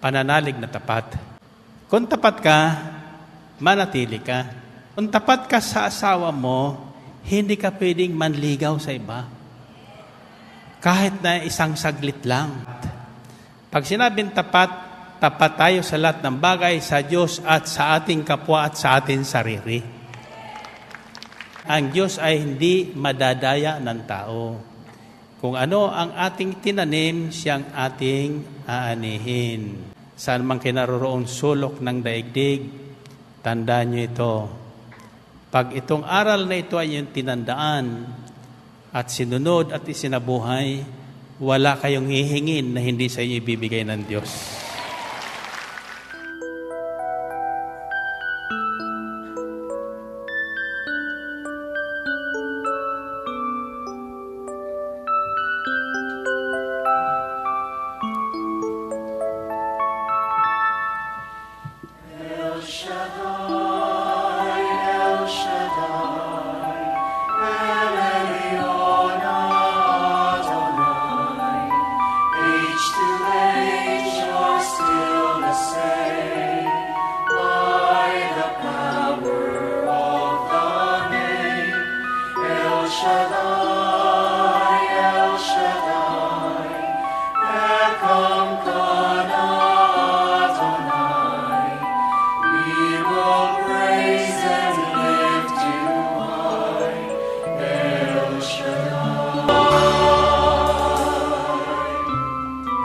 pananalig na tapat. Kung tapat ka, manatili ka. Kung tapat ka sa asawa mo, hindi ka pwedeng manligaw sa iba. Kahit na isang saglit lang. Pag sinabing tapat, tapat tayo sa lahat ng bagay sa Diyos at sa ating kapwa at sa ating sarili. Ang Diyos ay hindi madadaya ng tao. Kung ano ang ating tinanim, siyang ating aanihin. Saan man kinaroroon sulok ng daigdig, tandaan niyo ito. Pag itong aral na ito ay yung tinandaan at sinunod at isinabuhay, wala kayong hihingin na hindi sa inyo ibibigay ng Diyos.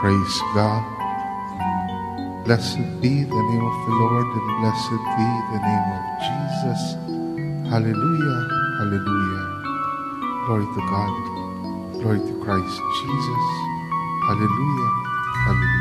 Praise God. Blessed be the name of the Lord, and blessed be the name of Jesus. Hallelujah, hallelujah. Glory to God. Glory to Christ Jesus. Hallelujah, hallelujah.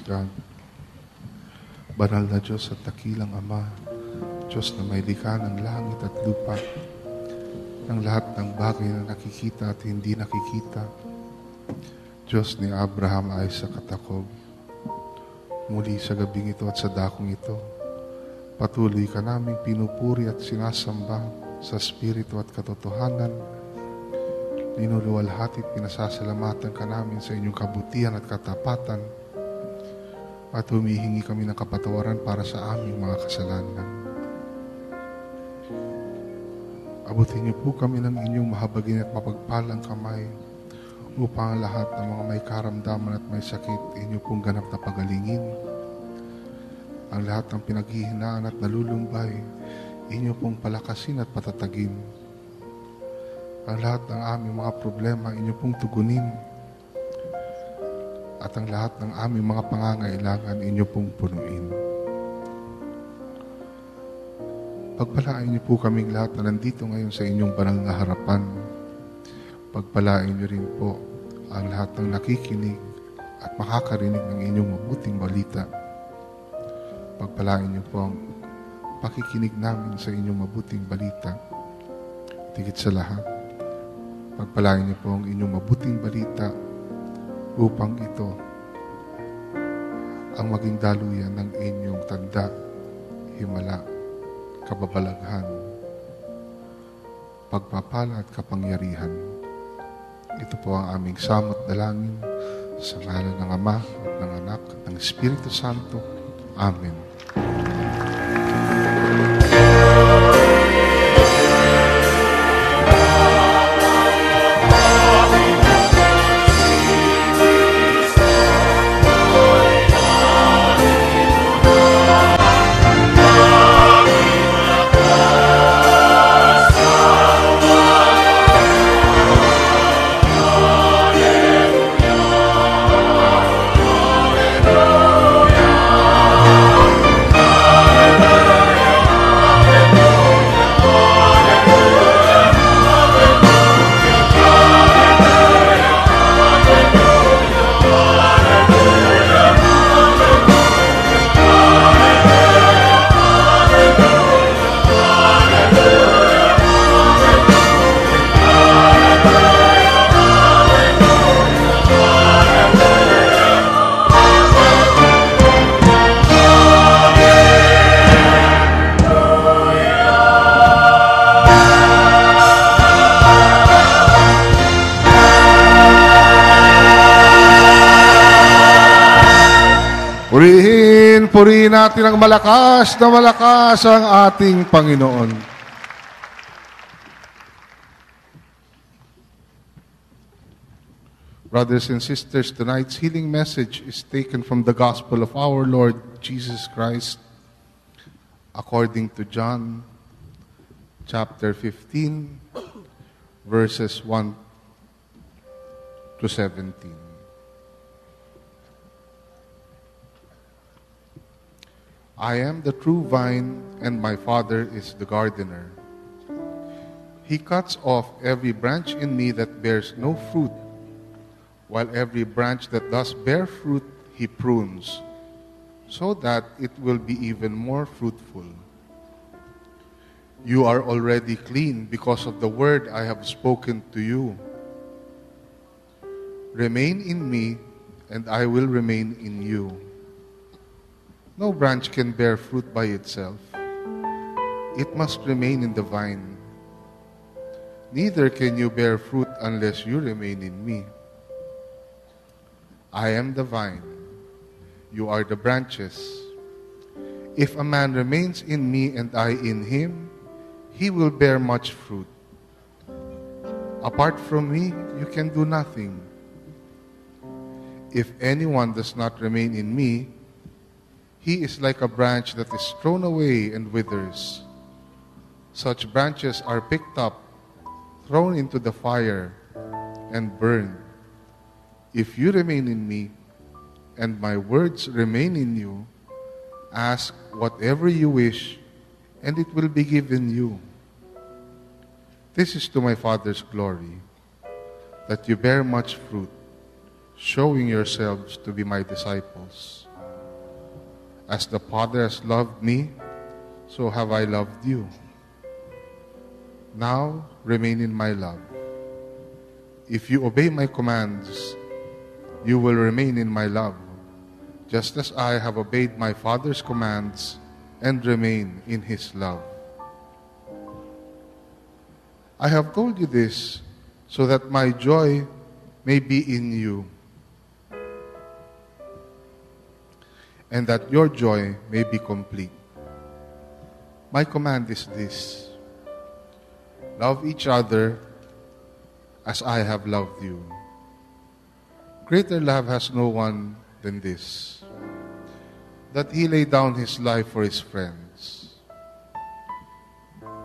God. Banal na Diyos at dakilang Ama, Diyos na may likha ng langit at lupa, ng lahat ng bagay na nakikita at hindi nakikita. Diyos ni Abraham, Isaac at Jacob, muli sa gabing ito at sa dakong ito, patuloy ka naming pinupuri at sinasamba sa Espiritu at katotohanan. Linuluwalhati at pinasasalamatan ka namin sa inyong kabutihan at katapatan, at humihingi kami ng kapatawaran para sa aming mga kasalanan. Abutin niyo po kami ng inyong mahabagin at mapagpalang kamay upang lahat ng mga may karamdaman at may sakit inyo pong ganap na pagalingin. Ang lahat ng pinaghihinaan at nalulumbay inyo pong palakasin at patatagin. Ang lahat ng aming mga problema inyo pong tugunin. At ang lahat ng aming mga pangangailangan inyo pong punuin. Pagpalain niyo po kaming lahat na nandito ngayon sa inyong banal na harapan. Pagpalain niyo rin po ang lahat ng nakikinig at makakarinig ng inyong mabuting balita. Pagpalain niyo po ang pakikinig namin sa inyong mabuting balita. Tigit sa lahat, pagpalain niyo po ang inyong mabuting balita upang ito ang maging daluyan ng inyong tanda, himala, kababalaghan, pagpapala at kapangyarihan. Ito po ang aming samot dalangin sa ngalan ng Ama at ng Anak at ng Espiritu Santo. Amen. Purihin natin ang malakas na malakas ang ating Panginoon. Brothers and sisters, tonight's healing message is taken from the Gospel of our Lord Jesus Christ according to John chapter 15, verses 1 to 17. I am the true vine, and my Father is the gardener. He cuts off every branch in me that bears no fruit, while every branch that does bear fruit, He prunes, so that it will be even more fruitful. You are already clean because of the word I have spoken to you. Remain in me, and I will remain in you. No branch can bear fruit by itself. It must remain in the vine. Neither can you bear fruit unless you remain in me. I am the vine. You are the branches. If a man remains in me and I in him, he will bear much fruit. Apart from me, you can do nothing. If anyone does not remain in me, he is like a branch that is thrown away and withers. Such branches are picked up, thrown into the fire, and burned. If you remain in me, and my words remain in you, ask whatever you wish, and it will be given you. This is to my Father's glory, that you bear much fruit, showing yourselves to be my disciples. As the Father has loved me, so have I loved you. Now remain in my love. If you obey my commands, you will remain in my love, just as I have obeyed my Father's commands and remain in His love. I have told you this so that my joy may be in you, and that your joy may be complete. My command is this: love each other as I have loved you. Greater love has no one than this, that He laid down His life for His friends.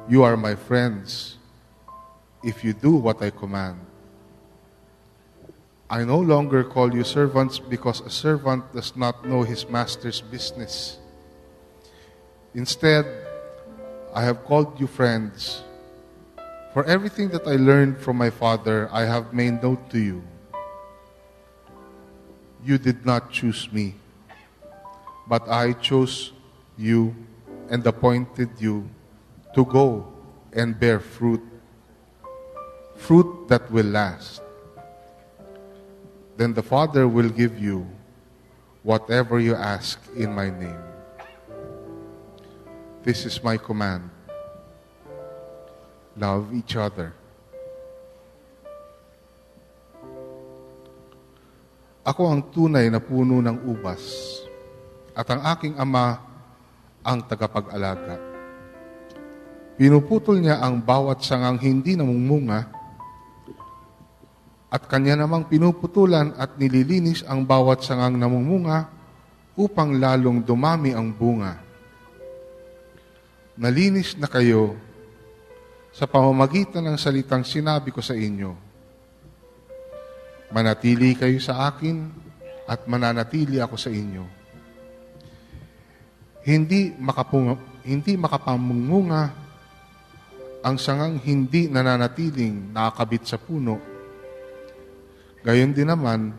You are my friends if you do what I command. I no longer call you servants, because a servant does not know his master's business. Instead, I have called you friends, for everything that I learned from my Father I have made known to you. You did not choose me, but I chose you and appointed you to go and bear fruit, fruit that will last. Then the Father will give you whatever you ask in my name. This is my command: love each other. Ako ang tunay na puno ng ubas, at ang aking Ama ang tagapag-alaga. Pinuputol niya ang bawat sangang hindi namumunga, at kanya namang pinuputulan at nililinis ang bawat sangang namumunga upang lalong dumami ang bunga. Nalinis na kayo sa pamamagitan ng salitang sinabi ko sa inyo. Manatili kayo sa akin at mananatili ako sa inyo. Hindi makapamunga ang sangang hindi nananatiling nakakabit sa puno. Gayon din naman,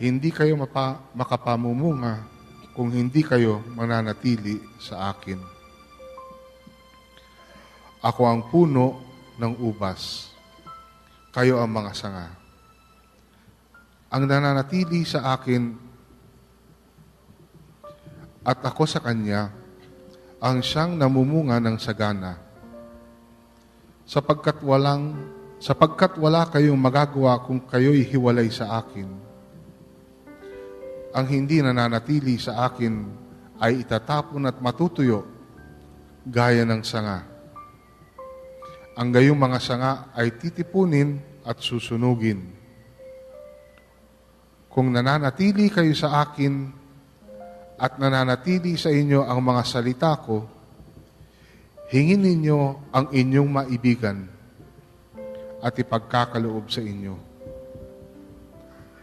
hindi kayo makapamumunga kung hindi kayo mananatili sa akin. Ako ang puno ng ubas, kayo ang mga sanga. Ang nananatili sa akin at ako sa kanya, ang siyang namumunga ng sagana. Sapagkat wala kayong magagawa kung kayo'y hiwalay sa akin. ang hindi nananatili sa akin ay itatapon at matutuyo gaya ng sanga. Ang gayong mga sanga ay titipunin at susunugin. Kung nananatili kayo sa akin at nananatili sa inyo ang mga salita ko, hingin ninyo ang inyong maibigan at ipagkakaloob sa inyo.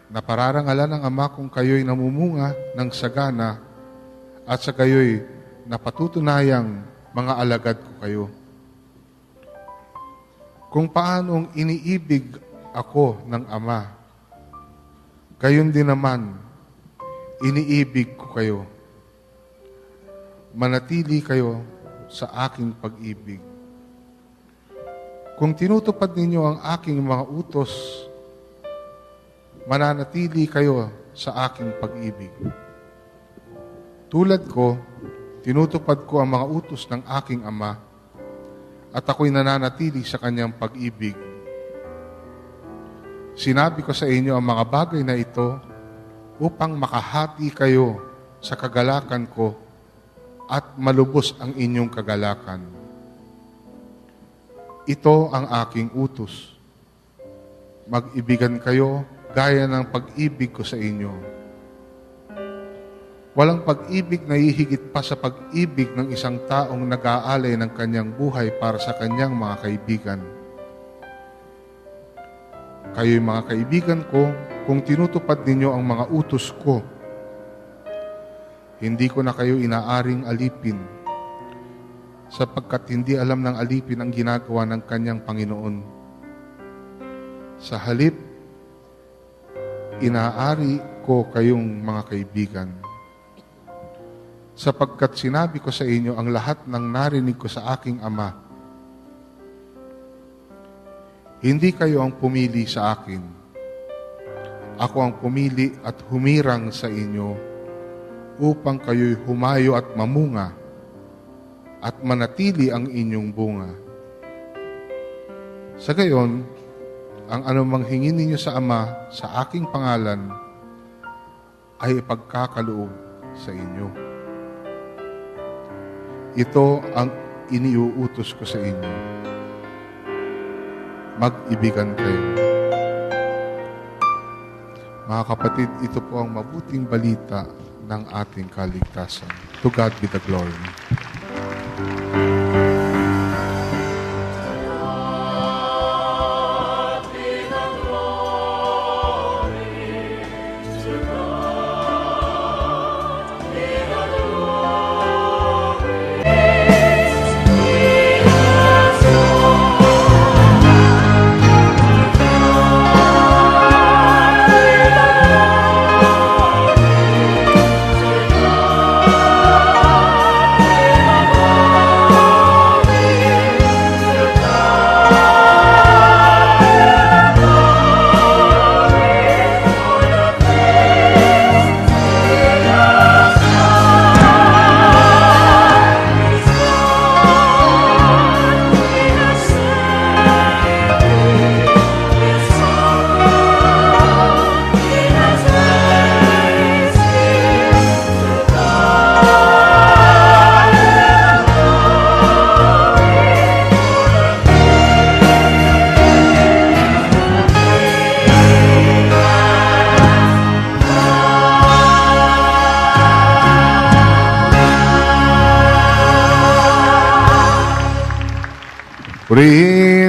Napararangalan ng Ama kung kayo'y namumunga ng sagana at sa kayo'y napatutunayang mga alagad ko kayo. Kung paanong iniibig ako ng Ama, gayon din naman iniibig ko kayo. Manatili kayo sa aking pag-ibig. Kung tinutupad ninyo ang aking mga utos, mananatili kayo sa aking pag-ibig. Tulad ko, tinutupad ko ang mga utos ng aking Ama at ako'y nananatili sa kanyang pag-ibig. Sinabi ko sa inyo ang mga bagay na ito upang makahati kayo sa kagalakan ko at malubos ang inyong kagalakan. Ito ang aking utos. Mag-ibigan kayo gaya ng pag-ibig ko sa inyo. Walang pag-ibig na hihigit pa sa pag-ibig ng isang taong nag-aalay ng kanyang buhay para sa kanyang mga kaibigan. Kayo'y mga kaibigan ko kung tinutupad ninyo ang mga utos ko. Hindi ko na kayo inaaring alipin, sapagkat hindi alam ng alipin ang ginagawa ng kanyang Panginoon. Sa halip, inaari ko kayong mga kaibigan, sapagkat sinabi ko sa inyo ang lahat ng narinig ko sa aking Ama. Hindi kayo ang pumili sa akin. Ako ang pumili at humirang sa inyo upang kayo'y humayo at mamunga at manatili ang inyong bunga. Sa gayon, ang anumang hingin ninyo sa Ama sa aking pangalan ay ipagkakaloob sa inyo. Ito ang iniuutos ko sa inyo. Mag-ibigan kayo. Mga kapatid, ito po ang mabuting balita ng ating kaligtasan. To God be the glory.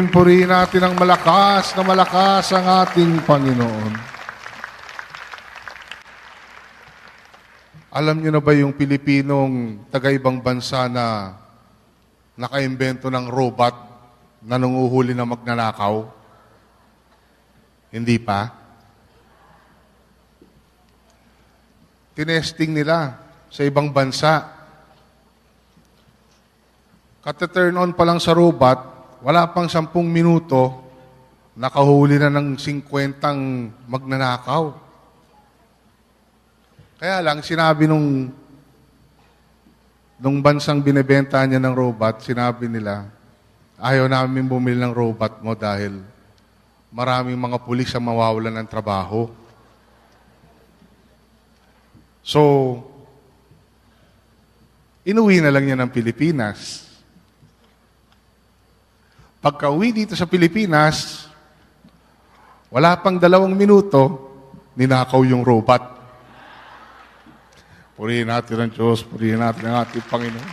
Purihin natin ang malakas ang ating Panginoon. Alam niyo na ba yung Pilipinong taga-ibang bansa na nakaimbento ng robot na nanguhuli na magnanakaw? Hindi pa? Tinesting nila sa ibang bansa. Kata-turn on pa lang sa robot, wala pang 10 minuto, nakahuli na ng 50 magnanakaw. Kaya lang, sinabi nung bansang binibenta niya ng robot, sinabi nila, ayaw namin bumili ng robot mo dahil maraming mga pulis ang mawawalan ng trabaho. So, inuwi na lang niya ng Pilipinas. Pagka-uwi dito sa Pilipinas, wala pang 2 minuto, ninakaw yung robot. Purihin natin ang Diyos, purihin natin ang ating Panginoon.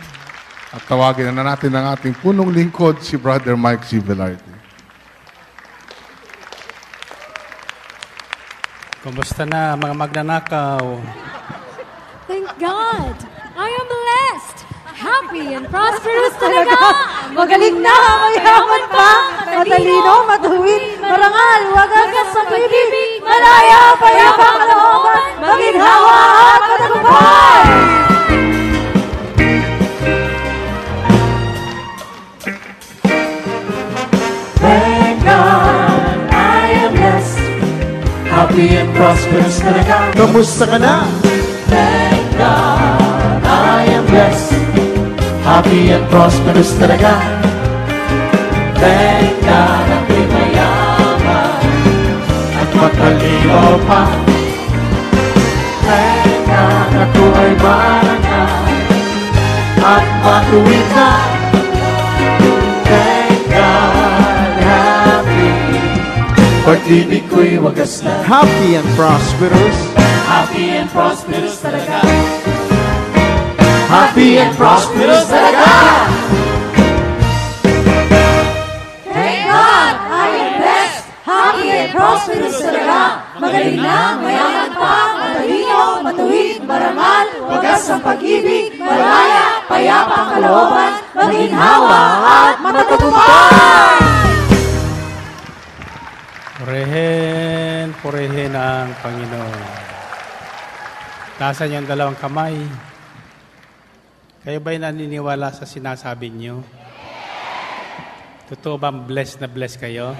At tawagin na natin ang ating punong lingkod, si Brother Mike C. Velarde. Kumusta na mga magnanakaw? Thank God! I am blessed! Happy and prosperous talaga! Magaling na, mayaman pa, matalino, matuwid, marangal, wagas sa pag-ibig, malaya, payapang kalooban, maginhawa at matagumpay! Thank God I am blessed, happy and prosperous talaga. Kamusta ka na? Thank God I am blessed, happy and prosperous talaga. Thank God ako'y mayaman at matalino pa. Thank God ako ay marangal at matuwid na. Thank God happy, pag-ibig ko'y wagas na. Happy and prosperous. Happy and prosperous talaga. Happy and prosperous talaga. Thank God I am blessed, happy and prosperous talaga. Magaling na, mayaman pa, matalino, matuwid, marangal, wagas ang pag-ibig, malaya, payapang kalooban, maginhawa at matagumpay! Purihin ang Panginoon. Nasaan yung 2 kamay? Kayo ba'y naniniwala sa sinasabi niyo? Totoo bang blessed na blessed kayo?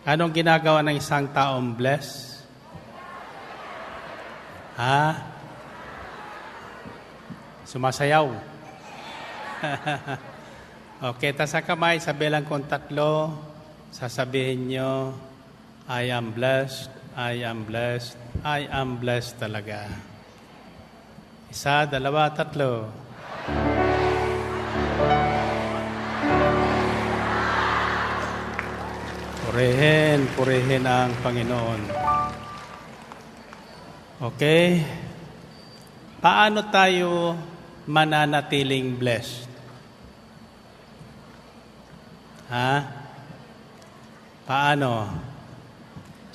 Anong ginagawa ng isang taong blessed? Ha? Sumasayaw. Okay, tas sa kamay, sabilang kong 3, sasabihin nyo, I am blessed, I am blessed, I am blessed talaga. 1, 2, 3. Purihin ang Panginoon. Okay? Paano tayo mananatiling blessed? Ha? Paano?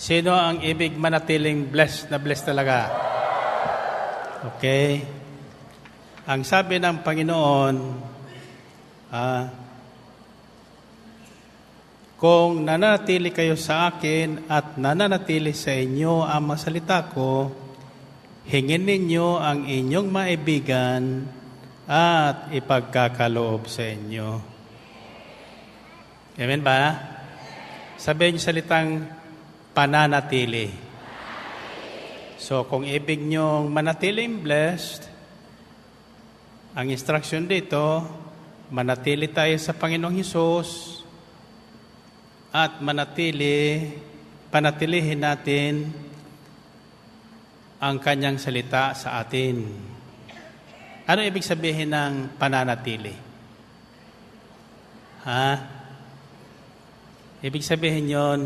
Sino ang ibig manatiling blessed na blessed talaga? Okay? Ang sabi ng Panginoon, kung nananatili kayo sa akin at nananatili sa inyo ang mga salita ko, hingin ninyo ang inyong maibigan at ipagkakaloob sa inyo. Amen ba? Sabihin niyo salitang pananatili. So, kung ibig niyong manatiling blessed, ang instruction dito, manatili tayo sa Panginoong Hesus at panatilihin natin ang Kanyang salita sa atin. Ano ibig sabihin ng pananatili? Ha? Ibig sabihin yon,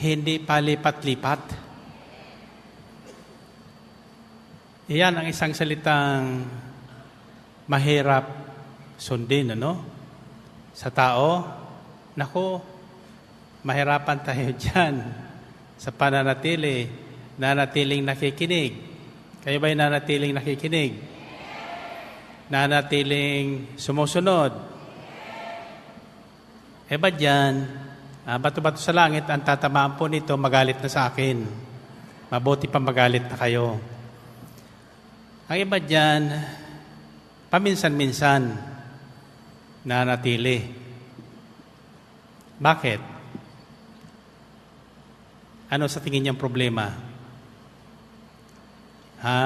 hindi palipat-lipat. Iyan ang isang salitang mahirap sundin, ano? Sa tao, naku, mahirapan tayo dyan sa pananatili, nanatiling nakikinig. Kayo ba'y nanatiling nakikinig? Nanatiling sumusunod? Ba't dyan? Bato-bato sa langit, ang tatamaan po nito, magalit na sa akin. Mabuti pa magalit na kayo. Ang iba dyan, paminsan-minsan, nanatili. Bakit? Ano sa tingin niyang problema? Ha?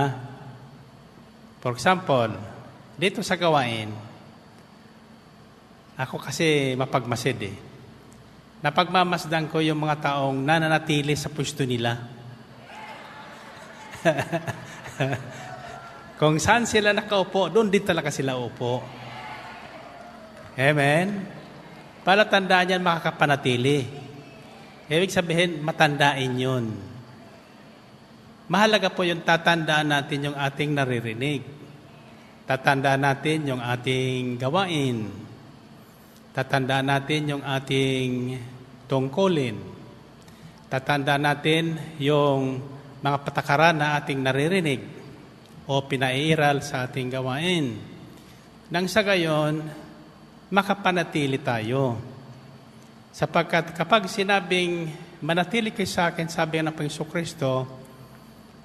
For example, dito sa gawain, ako kasi mapagmasid eh. Napagmamasdan ko yung mga taong nananatili sa pwesto nila. Kung saan sila nakaupo, doon din talaga sila upo. Amen? Palatandaan yan, makakapanatili. Ibig sabihin, matandain yun. Mahalaga po yung tatandaan natin yung ating naririnig. Tatandaan natin yung ating gawain. Tatandaan natin yung ating tungkulin. Tatandaan natin yung mga patakaran na ating naririnig o pinairal sa ating gawain. Nang sa gayon, makapanatili tayo. Sapagkat kapag sinabing manatili kayo sa akin, sabi ng Panginoong Kristo,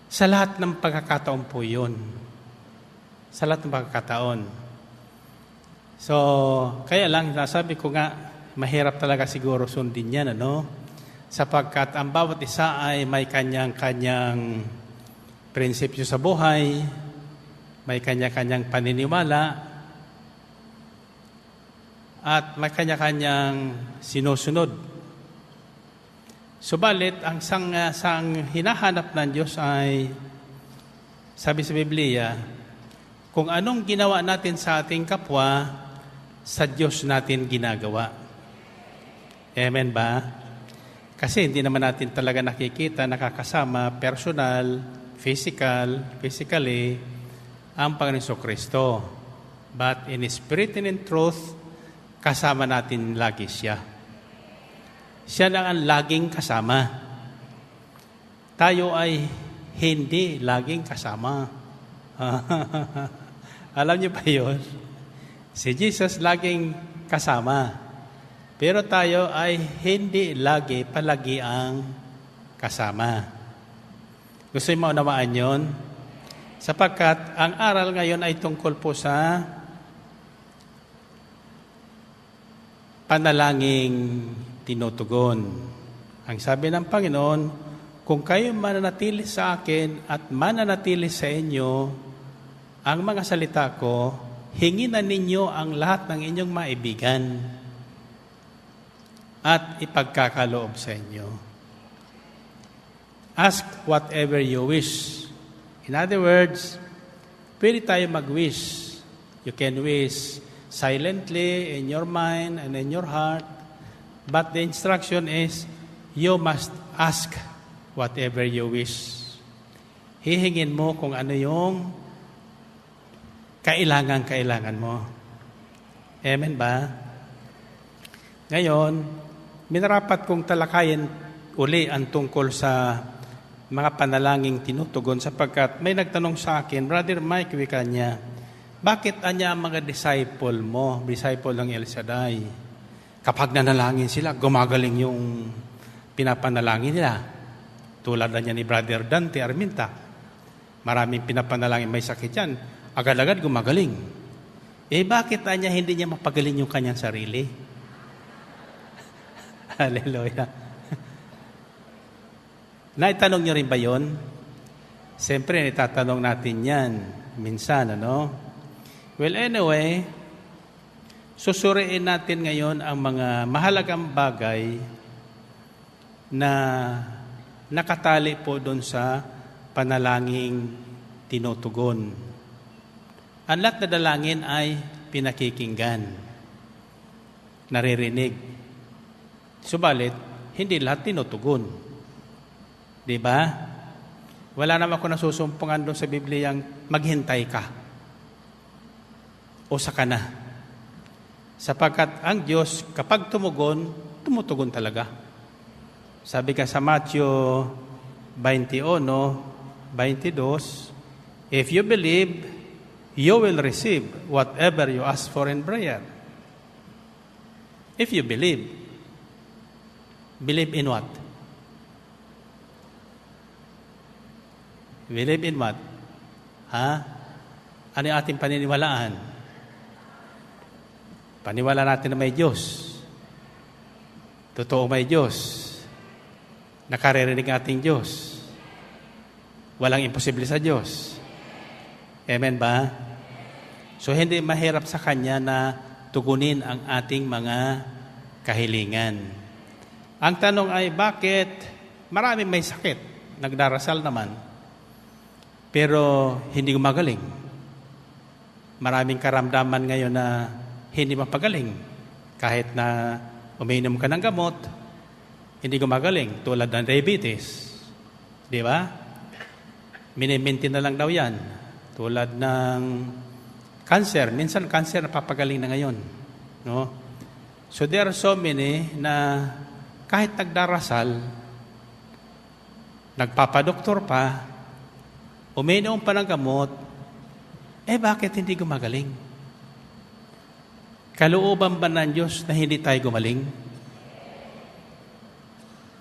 sa lahat ng pagkakataon po yun. Sa lahat ng pagkakataon. So, kaya lang, nasabi ko nga, mahirap talaga siguro sundin yan, ano? Sapagkat ang bawat isa ay may kanyang-kanyang prinsipyo sa buhay, may kanya-kanyang paniniwala, at may kanya-kanyang sinusunod. Subalit, ang sang hinahanap ng Diyos ay, sabi sa Biblia, kung anong ginawa natin sa ating kapwa, sa Diyos natin ginagawa. Amen ba? Kasi hindi naman natin talaga nakikita, nakakasama, personal, physically, ang Panginoon Kristo. But in spirit and in truth, kasama natin lagi siya. Siya lang ang laging kasama. Tayo ay hindi laging kasama. Alam niyo ba yun? Si Jesus laging kasama. Pero tayo ay hindi palagi ang kasama. Gusto niyo maunawaan yun? Sapagkat ang aral ngayon ay tungkol po sa panalangin tinutugon. Ang sabi ng Panginoon, kung kayo mananatili sa akin at mananatili sa inyo ang mga salita ko, hinginan ninyo ang lahat ng inyong maibigan at ipagkakaloob sa inyo. Ask whatever you wish. In other words, pwede tayo mag-wish. You can wish silently in your mind and in your heart. But the instruction is, you must ask whatever you wish. Hihingin mo kung ano yung kailangan mo. Amen ba? Ngayon, minarapat kong talakayin uli ang tungkol sa mga panalangin tinutugon sapagkat may nagtanong sa akin, Brother Mike, wika niya, bakit anya ang mga disciple ng El Shaddai? Kapag nanalangin sila, gumagaling yung pinapanalangin nila. Tulad na niya ni Brother Dante Arminta. Maraming pinapanalangin, may sakit yan. Agad-agad gumagaling. Bakit anya hindi niya mapagaling yung kanyang sarili? Hallelujah. Naitanong niyo rin ba yun? Siyempre, nitatanong natin yan. Minsan, ano? Well, anyway, susuriin natin ngayon ang mga mahalagang bagay na nakatali po doon sa panalangin tinutugon. Ang lahat na dalangin ay pinakikinggan, naririnig. Subalit, hindi lahat tinutugon. Diba? Wala naman ako nasusumpungan doon sa Bibliyang maghintay ka o saka na. Sapagkat ang Diyos, kapag tumutugon talaga. Sabi ka sa Matthew 21:22, if you believe, you will receive whatever you ask for in prayer. If you believe. Believe in what? Believe in what? Ano yung ating paniniwalaan? Paniwala natin na may Diyos. Totoo may Diyos. Nakaririnig ating Diyos. Walang imposible sa Diyos. Amen ba? So, hindi mahirap sa Kanya na tugunin ang ating mga kahilingan. Ang tanong ay, bakit maraming may sakit? Nagdarasal naman. pero hindi gumagaling. Maraming karamdaman ngayon na hindi mapagaling. Kahit na uminom ka ng gamot, hindi gumagaling. Tulad ng diabetes. Di ba? Minimintin na lang daw yan. Tulad ng cancer. Minsan cancer napapagaling na ngayon. No? So there are so many na kahit nagdarasal, nagpapadoktor pa, uminom pa ng gamot, bakit hindi gumagaling? Kalooban ba ng Diyos na hindi tayo gumaling?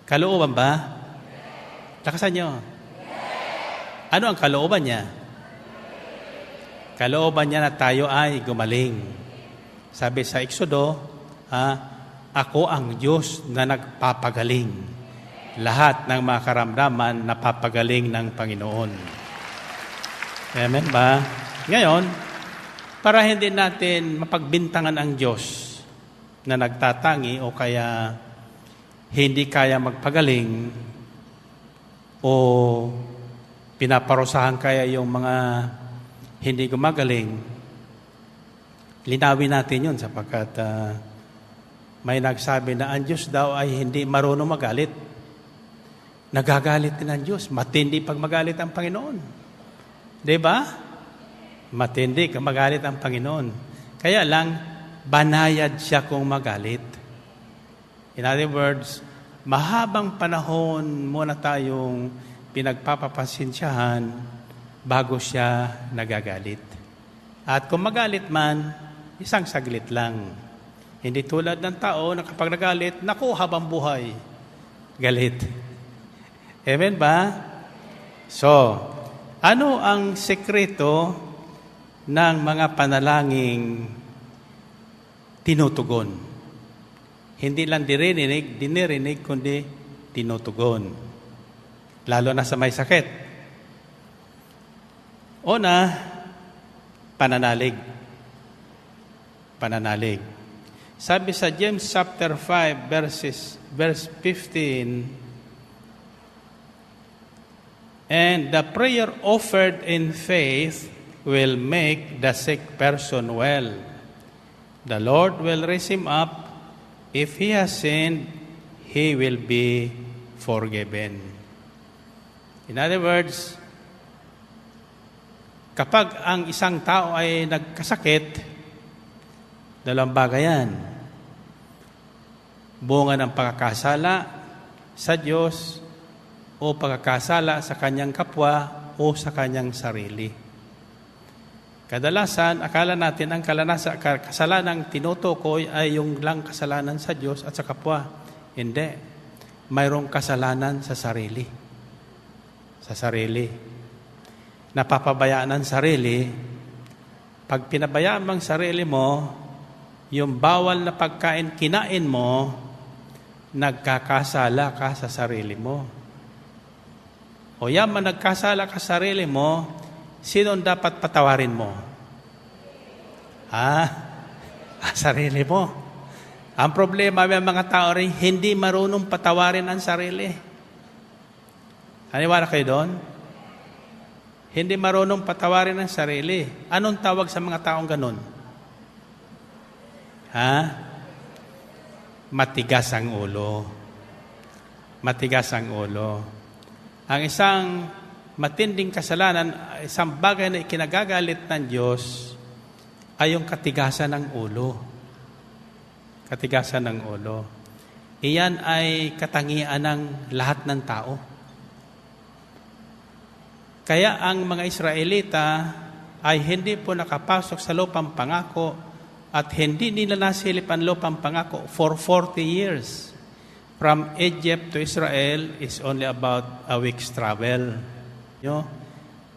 Kalooban ba? Lakasan nyo. Ano ang kalooban niya? Kalooban niya na tayo ay gumaling. Sabi sa Exodo, ako ang Diyos na nagpapagaling. Lahat ng mga karamdaman napapagaling ng Panginoon. Amen ba? Ngayon, para hindi natin mapagbintangan ang Diyos na nagtatangi o kaya hindi kaya magpagaling o pinaparusahan kaya yung mga hindi gumagaling, linawin natin yun sapagkat may nagsabi na ang Diyos daw ay hindi marunong magalit. Nagagalit din ang Diyos. Matindi pag magalit ang Panginoon. Diba? Matindi pag magalit ang Panginoon. Kaya lang, banayad siya kung magalit. In other words, mahabang panahon muna tayong pinagpapapasensyahan bago siya nagagalit. At kung magalit man, isang saglit lang. Hindi tulad ng tao na kapag nagalit, naku, habang buhay, galit. Amen ba? So, ano ang sekreto ng mga panalangin tinutugon? Hindi lang dinirinig, kundi tinutugon. Lalo na sa may sakit. Una, pananalig. Pananalig. Sabi sa James chapter 5, verse 15, and the prayer offered in faith will make the sick person well. The Lord will raise him up. If he has sinned, he will be forgiven. In other words, kapag ang isang tao ay nagkasakit, dalawang bagay yan. Bunga ng pagkakasala sa Diyos o pagkakasala sa kanyang kapwa o sa kanyang sarili. Kadalasan, akala natin ang kasalanang tinutukoy ay yung lang kasalanan sa Diyos at sa kapwa. Hindi. Mayroong kasalanan sa sarili. Sa sarili. Napapabayaan ang sarili. Pag pinabayaan mo ang sarili mo, yung bawal na pagkain kinain mo, nagkakasala ka sa sarili mo. O yaman nagkasala ka sa sarili mo, sino dapat patawarin mo? Sarili mo. Ang problema may mga tao rin, hindi marunong patawarin ang sarili. Aniwala kayo doon? Hindi marunong patawarin ang sarili. Anong tawag sa mga taong ganun? Matigas ang ulo. Matigas ang ulo. Ang isang matinding kasalanan, isang bagay na ikinagagalit ng Diyos ay yung katigasan ng ulo. Katigasan ng ulo. Iyan ay katangian ng lahat ng tao. Kaya ang mga Israelita ay hindi po nakapasok sa lupang pangako at hindi nila nasilip ang lupang pangako for 40 years. From Egypt to Israel is only about a week's travel.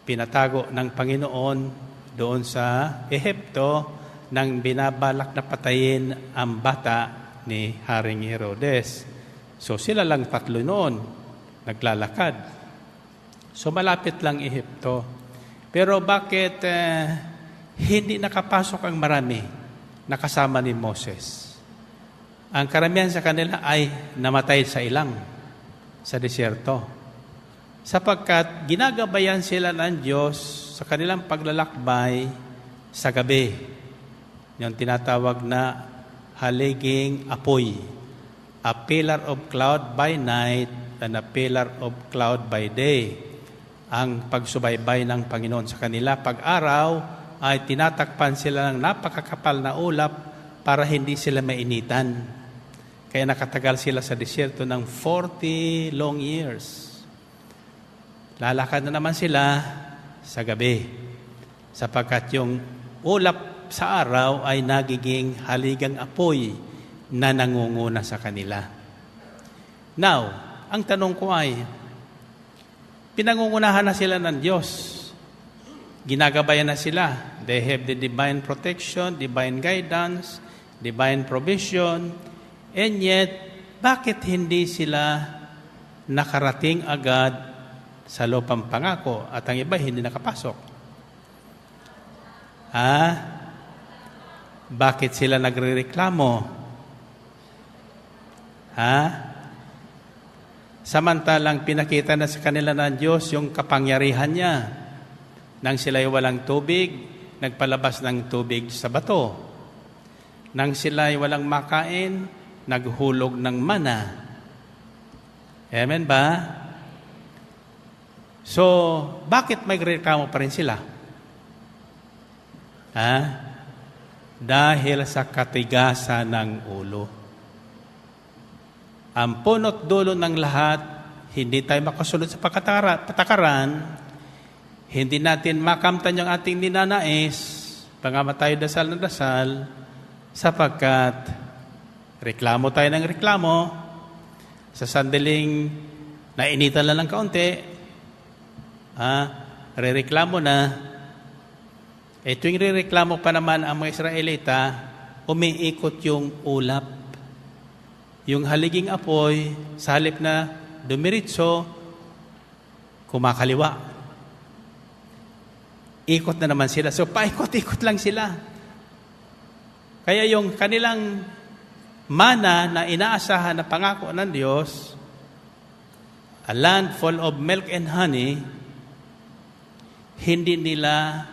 Pinatago ng Panginoon doon sa Ehipto nang binabalak na patayin ang bata ni Haring Herodes. So sila lang tatlo noon, naglalakad. So malapit lang Ehipto. Pero bakit hindi nakapasok ang marami na kasama ni Moses? Ang karamihan sa kanila ay namatay sa ilang, sa disyerto. sapagkat ginagabayan sila ng Diyos sa kanilang paglalakbay sa gabi. Yung tinatawag na haliging apoy. A pillar of cloud by night and a pillar of cloud by day. Ang pagsubaybay ng Panginoon sa kanila. Pag-araw ay tinatakpan sila ng napakakapal na ulap para hindi sila mainitan. Kaya nakatagal sila sa disyerto ng 40 long years. Lalakad na naman sila sa gabi, sapagkat yung ulap sa araw ay nagiging haligang apoy na nangunguna sa kanila. Now, ang tanong ko ay, pinangungunahan na sila ng Diyos. Ginagabayan na sila. They have the divine protection, divine guidance, divine provision, and yet, bakit hindi sila nakarating agad sa lupang pangako at ang iba hindi nakapasok? Bakit sila nagrereklamo? Samantalang pinakita na sa kanila ng Diyos yung kapangyarihan niya. Nang sila'y walang tubig, nagpalabas ng tubig sa bato. Nang sila'y walang makain, naghulog ng mana. Amen ba? So, bakit may reklamo pa rin sila? Dahil sa katigasan ng ulo. Ang punot dulo ng lahat, hindi tayo makasunod sa patakaran, hindi natin makamtan yung ating ninanais, pangama tayo dasal ng dasal, sapagkat reklamo tayo ng reklamo, sa sandaling nainitan lang ng kaunti, rereklamo na, tuwing rereklamo pa naman ang mga Israelita, umiikot yung ulap. Yung haliging apoy, sa halip na dumiritso, kumakaliwa. Ikot na naman sila. So, paikot-ikot lang sila. Kaya yung kanilang mana na inaasahan na pangako ng Diyos, a land full of milk and honey, hindi nila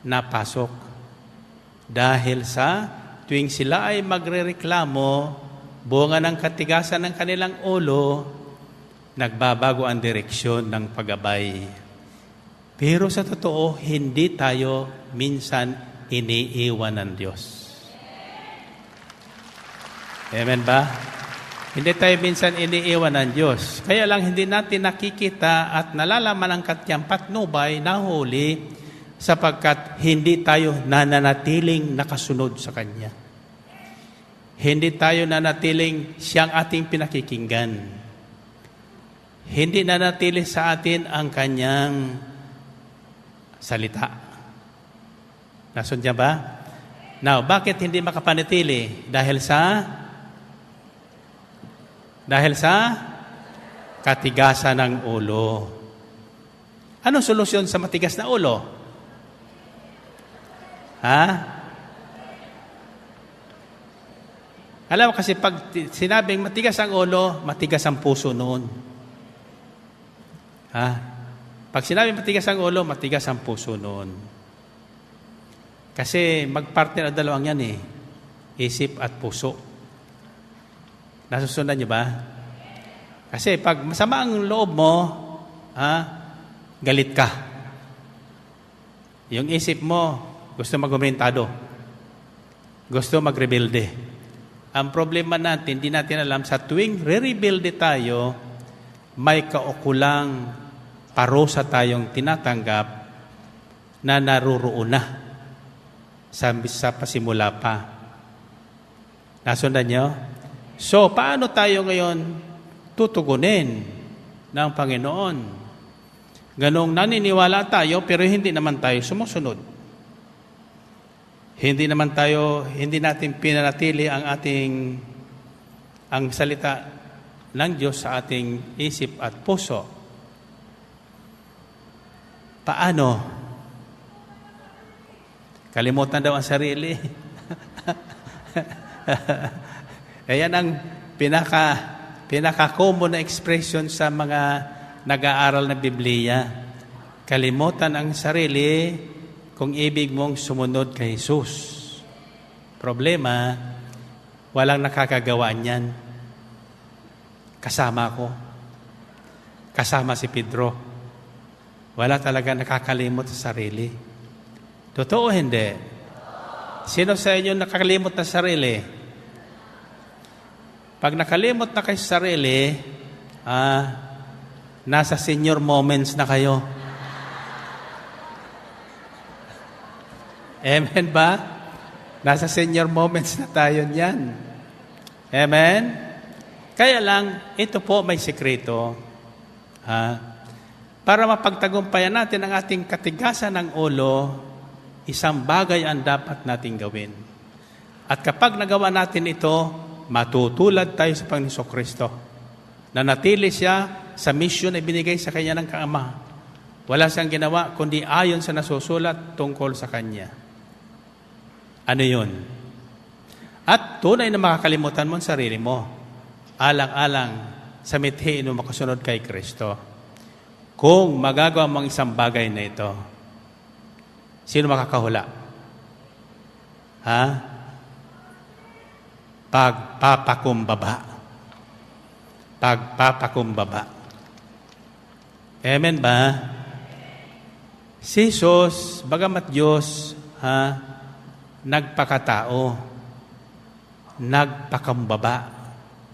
napasok. Dahil sa tuwing sila ay magrereklamo, bunga ng katigasan ng kanilang ulo, nagbabago ang direksyon ng paggabay. Pero sa totoo, hindi tayo minsan iniiwan ng Diyos. Amen ba? Hindi tayo minsan iniiwan ng Diyos. Kaya lang hindi natin nakikita at nalalaman ang kanyang patnubay, nahuli, sapagkat hindi tayo nananatiling nakasunod sa Kanya. Hindi tayo nanatiling siyang ating pinakikinggan. Hindi nanatili sa atin ang kanyang salita. Nasunod ba? Now, bakit hindi makapanatili? Dahil sa katigasan ng ulo. Anong solusyon sa matigas na ulo? Alam mo kasi pag sinabing matigas ang ulo, matigas ang puso noon. Pag sinabing matigas ang ulo, matigas ang puso noon. Kasi magpartner ang dalawang yan isip at puso. Nasusundan niyo ba? Kasi pag masama ang loob mo, galit ka. Yung isip mo, gusto mag-umentado. Gusto mag-rebelde. Ang problema natin, hindi natin alam, sa tuwing re-rebuilde tayo, may kaukulang parusa tayong tinatanggap na naruroon na sa pasimula pa. Nasundan nyo? So, paano tayo ngayon tutugunin ng Panginoon? Ganong naniniwala tayo, pero hindi naman tayo sumusunod. Hindi natin pinanatili ang salita ng Diyos sa ating isip at puso. Paano? Kalimutan daw ang sarili. Ayan ang pinaka-common na expression sa mga nag-aaral ng Biblia. Kalimutan ang sarili kung ibig mong sumunod kay Jesus. Problema, walang nakakagawa niyan. Kasama ko. Kasama si Pedro. Wala talaga nakakalimot sa sarili. Totoo hindi? Sino sa inyo nakakalimot na sarili? Pag nakalimot na kayo sa sarili, nasa senior moments na kayo. Amen ba? Nasa senior moments na tayo niyan. Amen? Kaya lang, ito po may sikreto. Para mapagtagumpayan natin ang ating katigasan ng ulo, isang bagay ang dapat nating gawin. At kapag nagawa natin ito, matutulad tayo sa Panginoong Kristo. Nanatili siya sa mission na binigay sa kanya ng Kaama. Wala siyang ginawa kundi ayon sa nasusulat tungkol sa kanya. Ano yun? At tunay na makakalimutan mo ang sarili mo. Alang-alang sa mithi mo makasunod kay Kristo. Kung magagawa mo ang isang bagay na ito, sino makakahula? Pagpapakumbaba. Pagpapakumbaba. Amen ba? Si Jesus, bagamat Diyos, nagpakatao, nagpakumbaba.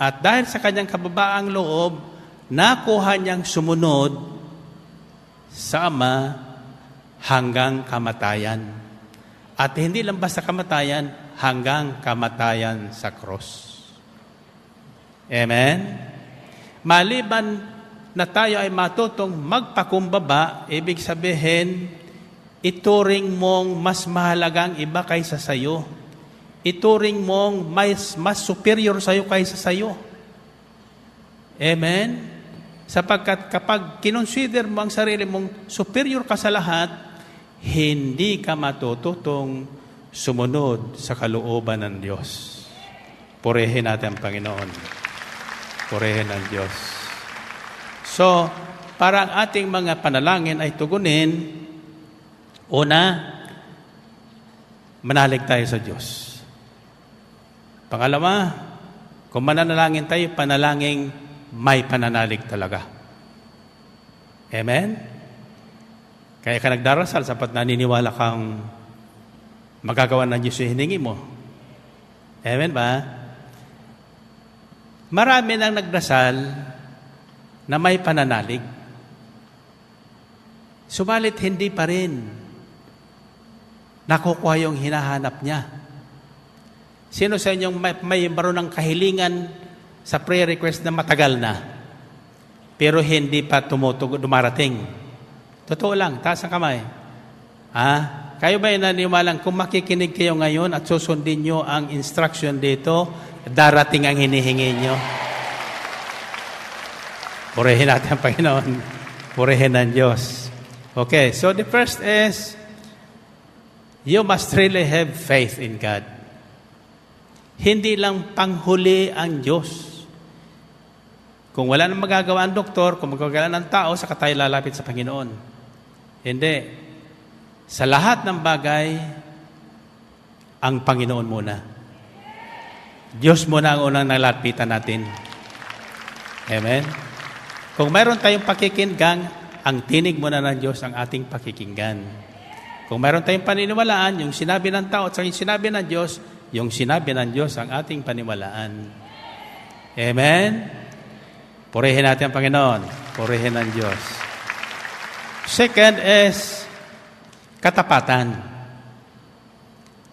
At dahil sa kanyang kababaang loob, nakuha niyang sumunod sa Ama hanggang kamatayan. At hindi lang basta kamatayan, hanggang kamatayan sa cross. Amen? Maliban na tayo ay matutong magpakumbaba, ibig sabihin, ituring mong mas mahalagang iba kaysa sayo. Ituring mong mas superior sayo kaysa sayo. Amen? Sapagkat kapag kinonsider mo ang sarili mong superior ka sa lahat, hindi ka matututong sumunod sa kalooban ng Diyos. Purihin natin ang Panginoon. Purihin ang Diyos. So, para ang ating mga panalangin ay tugunin, una, manalig tayo sa Diyos. Pangalawa, kung mananalangin tayo, panalangin may pananalig talaga. Amen? Kaya ka nagdarasal sapat naniniwala kang magagawa ng Diyos yung hiningi mo. Amen ba? Marami nang nagdasal na may pananalig. Subalit hindi pa rin nakukuha yung hinahanap niya. Sino sa inyong may baro ng kahilingan sa prayer request na matagal na, pero hindi pa dumarating? Totoo lang, taas ang kamay. Kayo ba naniniwalang kung makikinig kayo ngayon at susundin nyo ang instruction dito, darating ang hinihingi nyo? Purihin natin ang Panginoon. Purihin ang Diyos. Okay, so the first is, you must really have faith in God. Hindi lang panghuli ang Diyos. Kung wala nang magagawa ang doktor, kung magagawa ng tao, saka tayo lalapit sa Panginoon. Hindi. Sa lahat ng bagay, ang Panginoon muna. Diyos muna ang unang nalapitan natin. Amen? Kung mayroon tayong pakikinggan, ang tinig muna ng Diyos ang ating pakikinggan. Kung mayroon tayong paniniwalaan, yung sinabi ng tao at yung sinabi ng Diyos, yung sinabi ng Diyos ang ating paniwalaan. Amen? Purihin natin ang Panginoon. Purihin ang Diyos. Second is katapatan.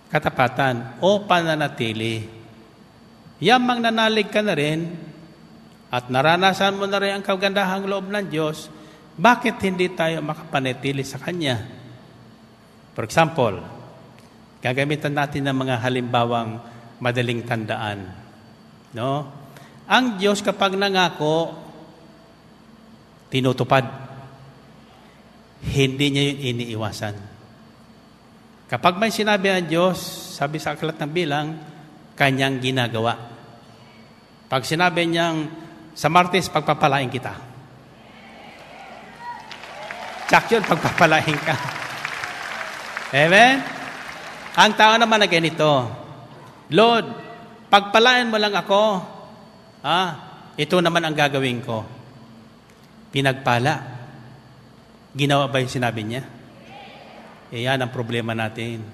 Katapatan o pananatili. Yamang nanalig ka na rin at naranasan mo na rin ang kagandahang loob ng Diyos, bakit hindi tayo makapanatili sa Kanya? For example, gagamitan natin ng mga halimbawang madaling tandaan. No? Ang Diyos kapag nangako, tinutupad. Hindi niya yun iniiwasan. Kapag may sinabi ang Diyos, sabi sa Aklat ng Bilang, Kanyang ginagawa. Pag sinabi niyang, sa Martes, pagpapalain kita. Tsak yun, pagpapalain ka. Amen? Ang tao naman na ganito, Lord, pagpalain mo lang ako, ito naman ang gagawin ko. Pinagpala. Ginawa ba yung sinabi niya? Yan ang problema natin.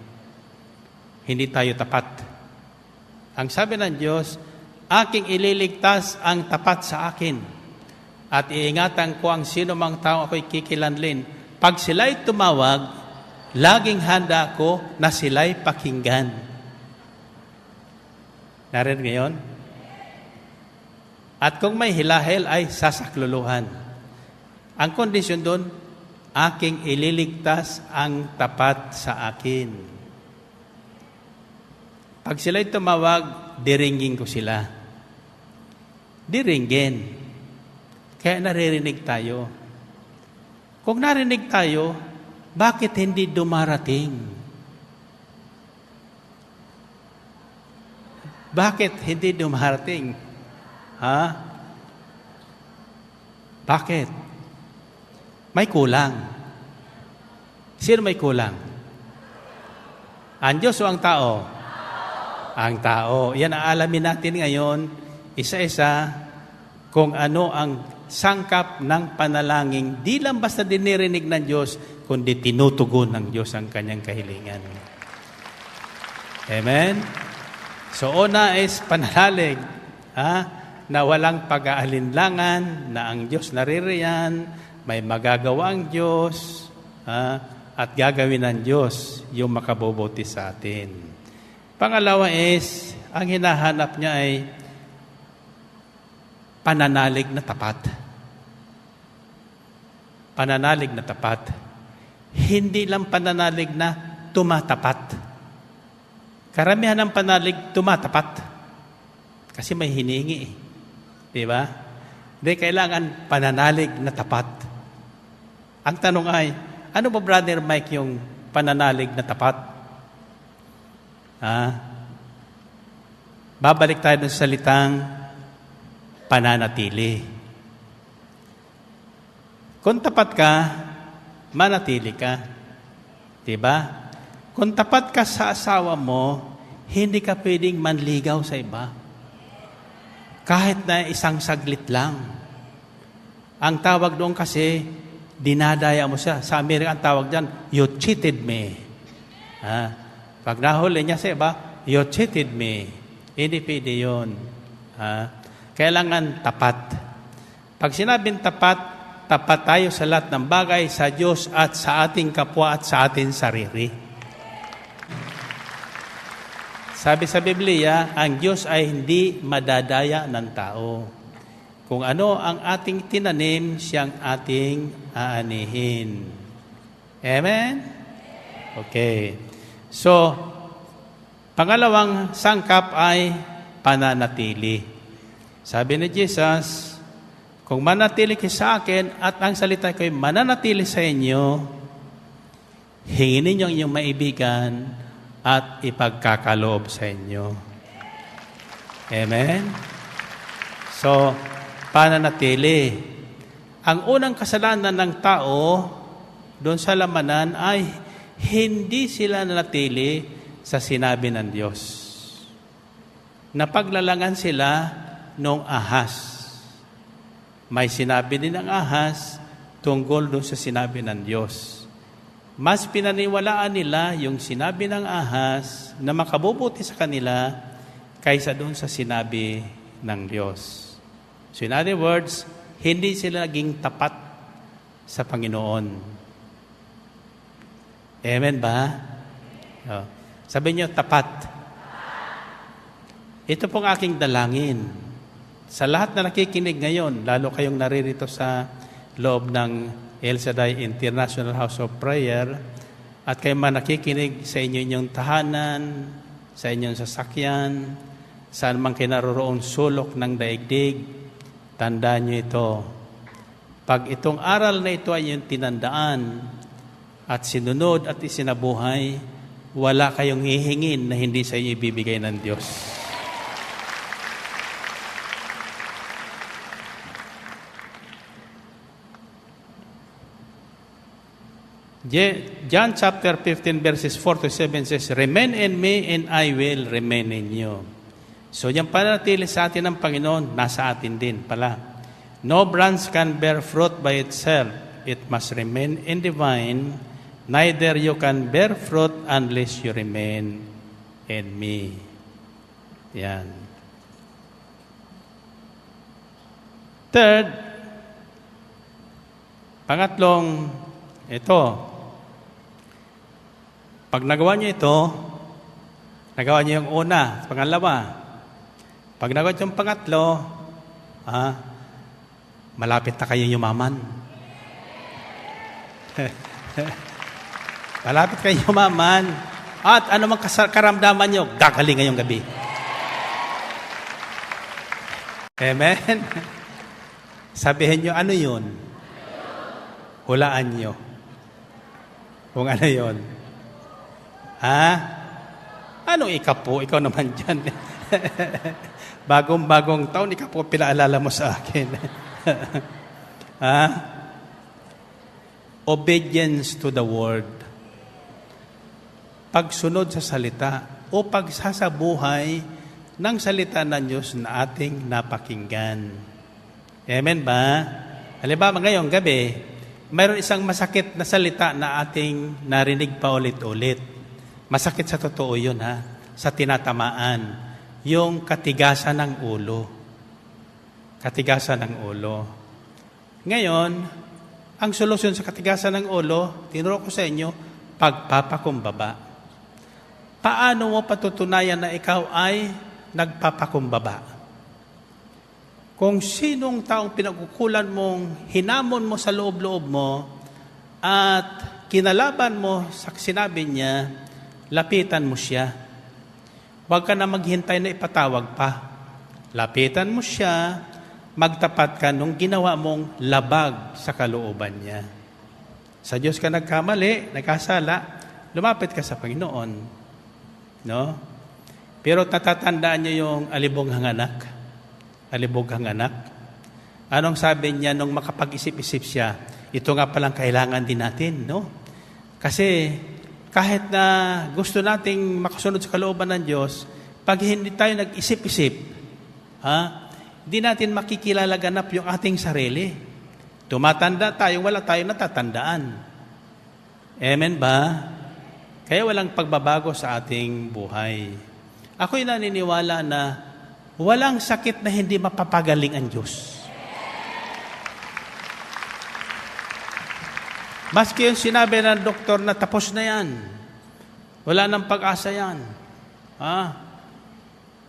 Hindi tayo tapat. Ang sabi ng Diyos, aking ililigtas ang tapat sa akin at iingatan ko ang sino mang tao ako'y kikilanlin. Pag sila'y tumawag, laging handa ako na sila'y pakinggan. Narinig ngayon? At kung may hilahel ay sasakluluhan. Ang kondisyon doon, aking ililigtas ang tapat sa akin. Pag sila'y tumawag, diringgin ko sila. Diringgin. Kaya naririnig tayo. Kung narinig tayo, bakit hindi dumarating? Bakit hindi dumarating? Bakit? May kulang. Sino may kulang? Ang Diyos o ang tao? Ang tao. Yan ang alamin natin ngayon, isa-isa, kung ano ang sangkap ng panalangin. Di lang basta dinirinig ng Diyos, kundi tinutugon ng Diyos ang kanyang kahilingan. Amen? So, una is pananalig, na walang pag-aalinlangan, na ang Diyos naririyan, may magagawa ang Diyos, at gagawin ng Diyos yung makabubuti sa atin. Pangalawa is, ang hinahanap niya ay pananalig na tapat. Pananalig na tapat. Hindi lang pananalig na tumatapat. Karamihan ng pananalig tumatapat. Kasi may hinihingi eh. Di ba? Hindi kailangan pananalig na tapat. Ang tanong ay, ano ba Brother Mike yung pananalig na tapat? Babalik tayo dun sa salitang pananatili. Kung tapat ka, manatili ka. Diba? Kung tapat ka sa asawa mo, hindi ka pwedeng manligaw sa iba. Kahit na isang saglit lang. Ang tawag doon kasi, dinadaya mo siya. Sa Amerika, ang tawag dyan, you cheated me. Pag nahuli niya sa iba, you cheated me. Hindi pwede yun. Kailangan tapat. Pag sinabing tapat, tapat tayo sa lahat ng bagay sa Diyos at sa ating kapwa at sa ating sarili. Sabi sa Biblia, ang Diyos ay hindi madadaya ng tao. Kung ano ang ating tinanim, siyang ating aanihin. Amen? Okay. So, pangalawang sangkap ay pananatili. Sabi ni Jesus, kung manatili kayo sa akin at ang salita ko'y mananatili sa inyo, hingin ninyo ang inyong maibigan at ipagkakaloob sa inyo. Amen? So, pananatili. Ang unang kasalanan ng tao doon sa lamanan ay hindi sila nanatili sa sinabi ng Diyos. Napaglalangan sila noong ahas. May sinabi din ng ahas tungkol doon sa sinabi ng Diyos. Mas pinaniwalaan nila yung sinabi ng ahas na makabubuti sa kanila kaysa doon sa sinabi ng Diyos. So in other words, hindi sila naging tapat sa Panginoon. Amen ba? Sabi niyo, tapat. Ito pong aking dalangin. Sa lahat na nakikinig ngayon, lalo kayong naririto sa loob ng El Shaddai International House of Prayer, at kayo man nakikinig sa inyong tahanan, sa inyong sasakyan, saan man kayo naroroon sulok ng daigdig, tandaan niyo ito. Pag itong aral na ito ay yung tinandaan at sinunod at isinabuhay, wala kayong hihingin na hindi sa inyo ibibigay ng Diyos. John chapter 15 verses 4 to 7 says, "Remain in me and I will remain in you." So yung panatili sa atin ng Panginoon, nasa atin din pala. "No branch can bear fruit by itself. It must remain in the vine. Neither you can bear fruit unless you remain in me." Yan. Third, pangatlong, ito. Pag nagawa niyo ito, nagawa niyo yung una, pangalawa. Pag nagawa niyo yung pangatlo, malapit na kayo yumaman. Malapit kayo yumaman. At ano mang karamdaman niyo, gagaling ngayong gabi. Amen? Sabihin niyo, ano yun? Hulaan niyo. Kung ano yun. Anong ikapo? Ikaw naman dyan. Bagong taon, ikapo pinaalala mo sa akin. Obedience to the word. Pagsunod sa salita o pagsasabuhay ng salita ng Diyos na ating napakinggan. Amen ba? Halimbawa, ngayong gabi, mayroon isang masakit na salita na ating narinig pa ulit-ulit. Masakit sa totoo yun, sa tinatamaan. Yung katigasan ng ulo. Katigasan ng ulo. Ngayon, ang solusyon sa katigasan ng ulo, tinuro ko sa inyo, pagpapakumbaba. Paano mo patutunayan na ikaw ay nagpapakumbaba? Kung sinong taong pinagkukulan mong hinamon mo sa loob-loob mo at kinalaban mo sa sinabi niya, lapitan mo siya. Huwag ka na maghintay na ipatawag pa. Lapitan mo siya, magtapat ka nung ginawa mong labag sa kalooban niya. Sa Diyos ka nagkamali, nagkasala, lumapit ka sa Panginoon. No? Pero natatandaan niyo yung alibughang anak. Alibughang anak. Anong sabi niya nung makapag-isip-isip siya? Ito nga palang kailangan din natin, no? Kasi kahit na gusto nating makasunod sa kalooban ng Diyos, pag hindi tayo nag-isip-isip, hindi natin makikilala ganap yung ating sarili. Tumatanda tayo, wala tayong natatandaan. Amen ba? Kaya walang pagbabago sa ating buhay. Ako'y naniniwala na walang sakit na hindi mapapagaling ang Diyos. Maski yung sinabi ng doktor na tapos na yan, wala nang pag-asa yan.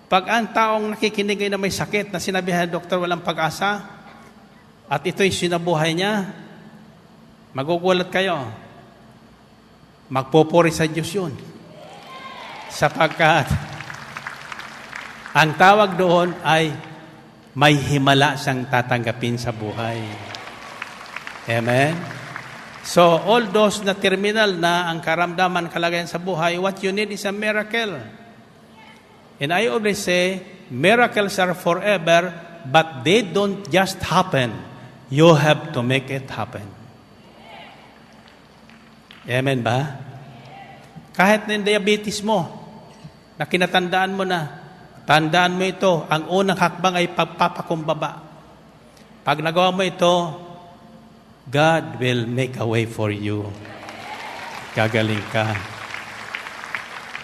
Pag ang taong nakikinig ay na may sakit na sinabihan ng doktor walang pag-asa, at ito'y sinabuhay niya, magugulat kayo. Magpupuri sa Diyos yun. Sapagkat ang tawag doon ay may himala siyang tatanggapin sa buhay. Amen? So, all those na terminal na ang karamdaman, kalagayan sa buhay, what you need is a miracle. And I always say, miracles are forever, but they don't just happen. You have to make it happen. Amen ba? Kahit na yung diabetes mo, na kinatandaan mo na, tandaan mo ito, ang unang hakbang ay pagpapakumbaba. Pag nagawa mo ito, God will make a way for you. Gagaling ka.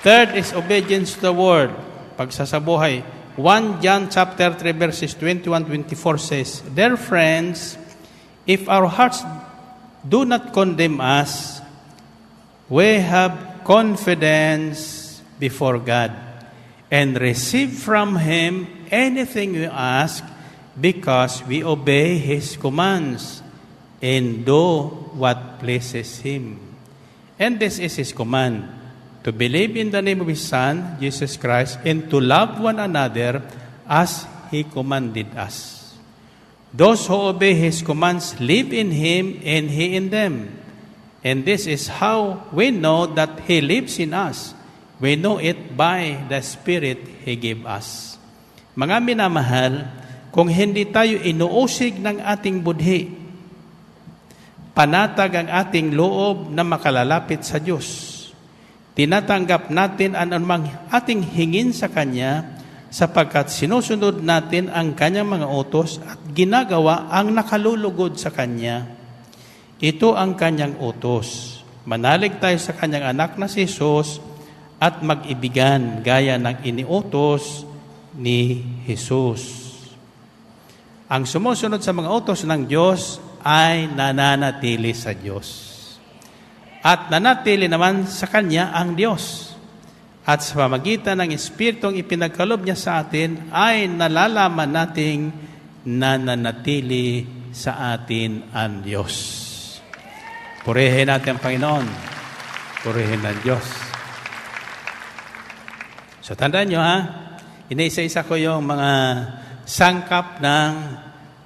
Third is obedience to the word. Pagsasabuhay. 1 John chapter 3 verses 21-24 says, "Dear friends, if our hearts do not condemn us, we have confidence before God and receive from Him anything we ask because we obey His commands and do what pleases Him. And this is His command, to believe in the name of His Son, Jesus Christ, and to love one another as He commanded us. Those who obey His commands live in Him and He in them. And this is how we know that He lives in us. We know it by the Spirit He gave us." Mga minamahal, kung hindi tayo inuusig ng ating budhi Panatag ang ating loob na makalalapit sa Diyos. Tinatanggap natin ang anumang ating hingin sa Kanya sapagkat sinusunod natin ang Kanyang mga utos at ginagawa ang nakalulugod sa Kanya. Ito ang Kanyang utos. Manalig tayo sa Kanyang anak na si Jesus at mag-ibigan gaya ng iniutos ni Jesus. Ang sumusunod sa mga utos ng Diyos ay nananatili sa Diyos. At nanatili naman sa Kanya ang Diyos. At sa pamagitan ng Espiritong ipinagkaloob niya sa atin, ay nalalaman nating nananatili sa atin ang Diyos. Purihin natin ang Panginoon. Purihin ang Diyos. So tandaan nyo inaisa-isa ko yung mga sangkap ng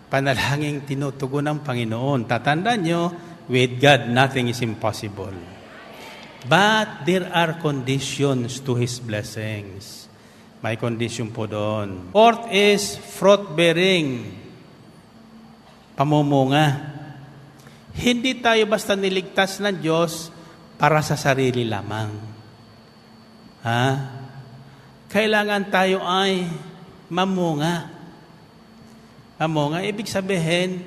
panalangin tinutugon ng Panginoon. Tatandaan nyo, with God, nothing is impossible. But there are conditions to His blessings. May condition po doon. Fourth is fruit-bearing. Pamumunga. Hindi tayo basta niligtas ng Diyos para sa sarili lamang. Kailangan tayo ay mamunga. Mamunga, ibig sabihin,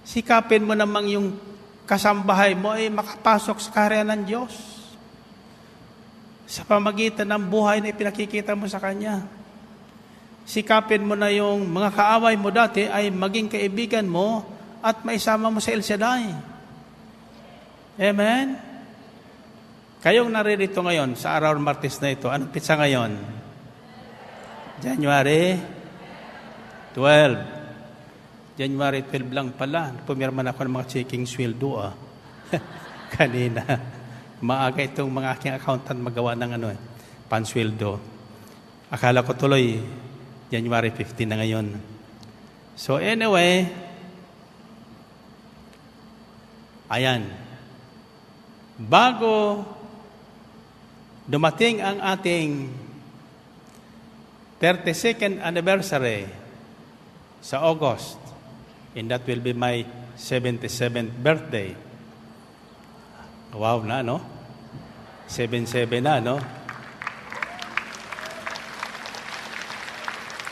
sikapin mo namang yung kasambahay mo ay makapasok sa karya ng Diyos. Sa pamagitan ng buhay na ipinakikita mo sa Kanya. Sikapin mo na yung mga kaaway mo dati ay maging kaibigan mo at maisama mo sa El Shaddai. Amen? Kayong naririto ngayon sa araw ng Martes na ito, anong pitsa ngayon? January 12. January 12 lang pala. Pumirman ako ng mga checking sweldo kanina. Maaga itong mga aking accountant magawa ng pansweldo. Akala ko tuloy January 15 na ngayon. So anyway, ayan. Bago dumating ang ating 32nd anniversary sa August, and that will be my 77th birthday. Wow na, no? 77 na, no?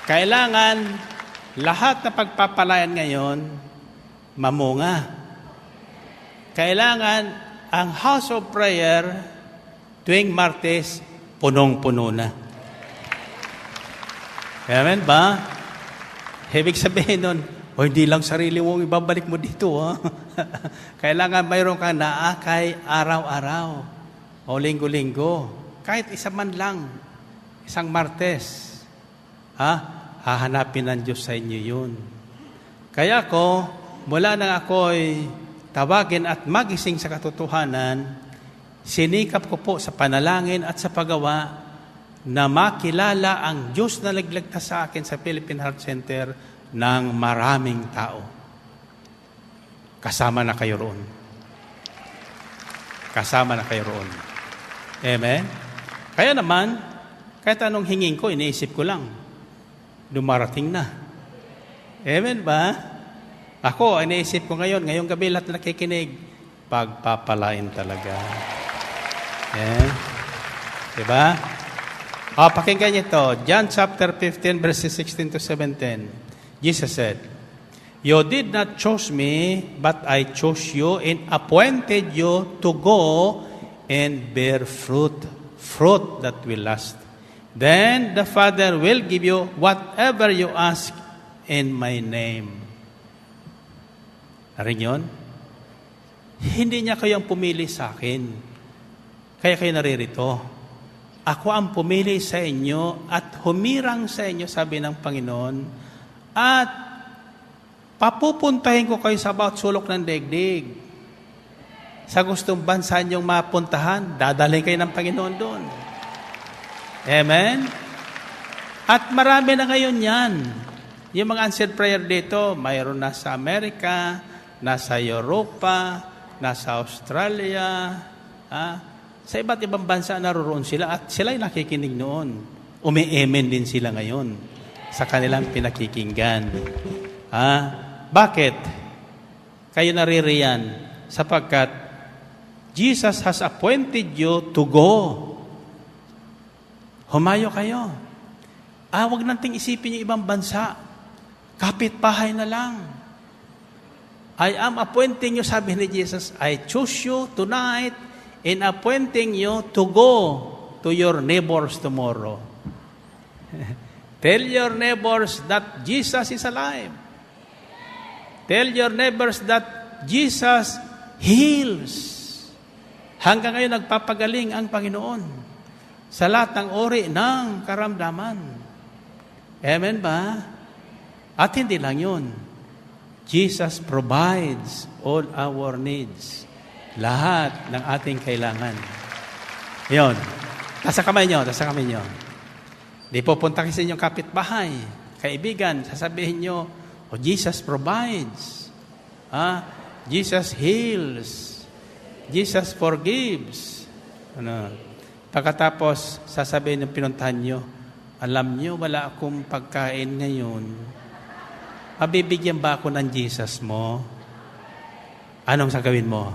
Kailangan lahat na pagpapalayan ngayon, mamunga. Kailangan ang house of prayer tuwing Martes, punong-puno na. Amen ba? Ibig sabihin nun, hindi lang sarili mo ibabalik mo dito. Kailangan mayroon kang naakay araw-araw o linggo-linggo. Kahit isa man lang, isang Martes. Hahanapin ng Diyos sa inyo yun. Kaya ako, mula nang ako'y tawagin at magising sa katotohanan, sinikap ko po sa panalangin at sa paggawa na makilala ang Diyos na nagligtas sa akin sa Philippine Heart Center ng maraming tao. Kasama na kayo roon. Kasama na kayo roon. Amen? Kaya naman, kahit anong hingin ko, iniisip ko lang, dumarating na. Amen ba? Ako, iniisip ko ngayong gabi, lahat na nakikinig, pagpapalain talaga. Amen? Diba? Pakinggan niyo ito. John chapter 15, verses 16 to 17. Jesus said, "You did not choose me, but I chose you and appointed you to go and bear fruit that will last. Then the Father will give you whatever you ask in my name." Narinig yun? Hindi niya kayong pumili sa akin. Kaya kayo naririto. Ako ang pumili sa inyo at humirang sa inyo, sabi ng Panginoon, at papupuntahin ko kayo sa bawat sulok ng daigdig. Sa gustong bansa niyong mapuntahan, dadalhin kayo ng Panginoon doon. Amen? At marami na ngayon yan. Yung mga answered prayer dito, mayroon na sa Amerika, nasa Europa, nasa Australia, sa iba't ibang bansa naroon sila at sila'y nakikinig noon. Umi-amen din sila ngayon sa kanilang pinakikinggan. Bakit? kayo naririyan sapagkat Jesus has appointed you to go. Humayo kayo. Huwag nating isipin yung ibang bansa. Kapitbahay na lang. I am appointing you, sabi ni Jesus, I choose you tonight in appointing you to go to your neighbors tomorrow. Tell your neighbors that Jesus is alive. Tell your neighbors that Jesus heals. Hanggang ngayon nagpapagaling ang Panginoon sa lahat ng uri ng karamdaman. Amen ba? At hindi lang yun. Jesus provides all our needs. Lahat ng ating kailangan. Yun. Nasa kamay nyo. Di pupunta kasi inyong kapitbahay. Kaibigan, sasabihin nyo, Jesus provides. Jesus heals. Jesus forgives. Pagkatapos, sasabihin ng pinuntahan nyo, alam nyo, wala akong pagkain ngayon. Mabibigyan ba ako ng Jesus mo? Anong sagawin mo?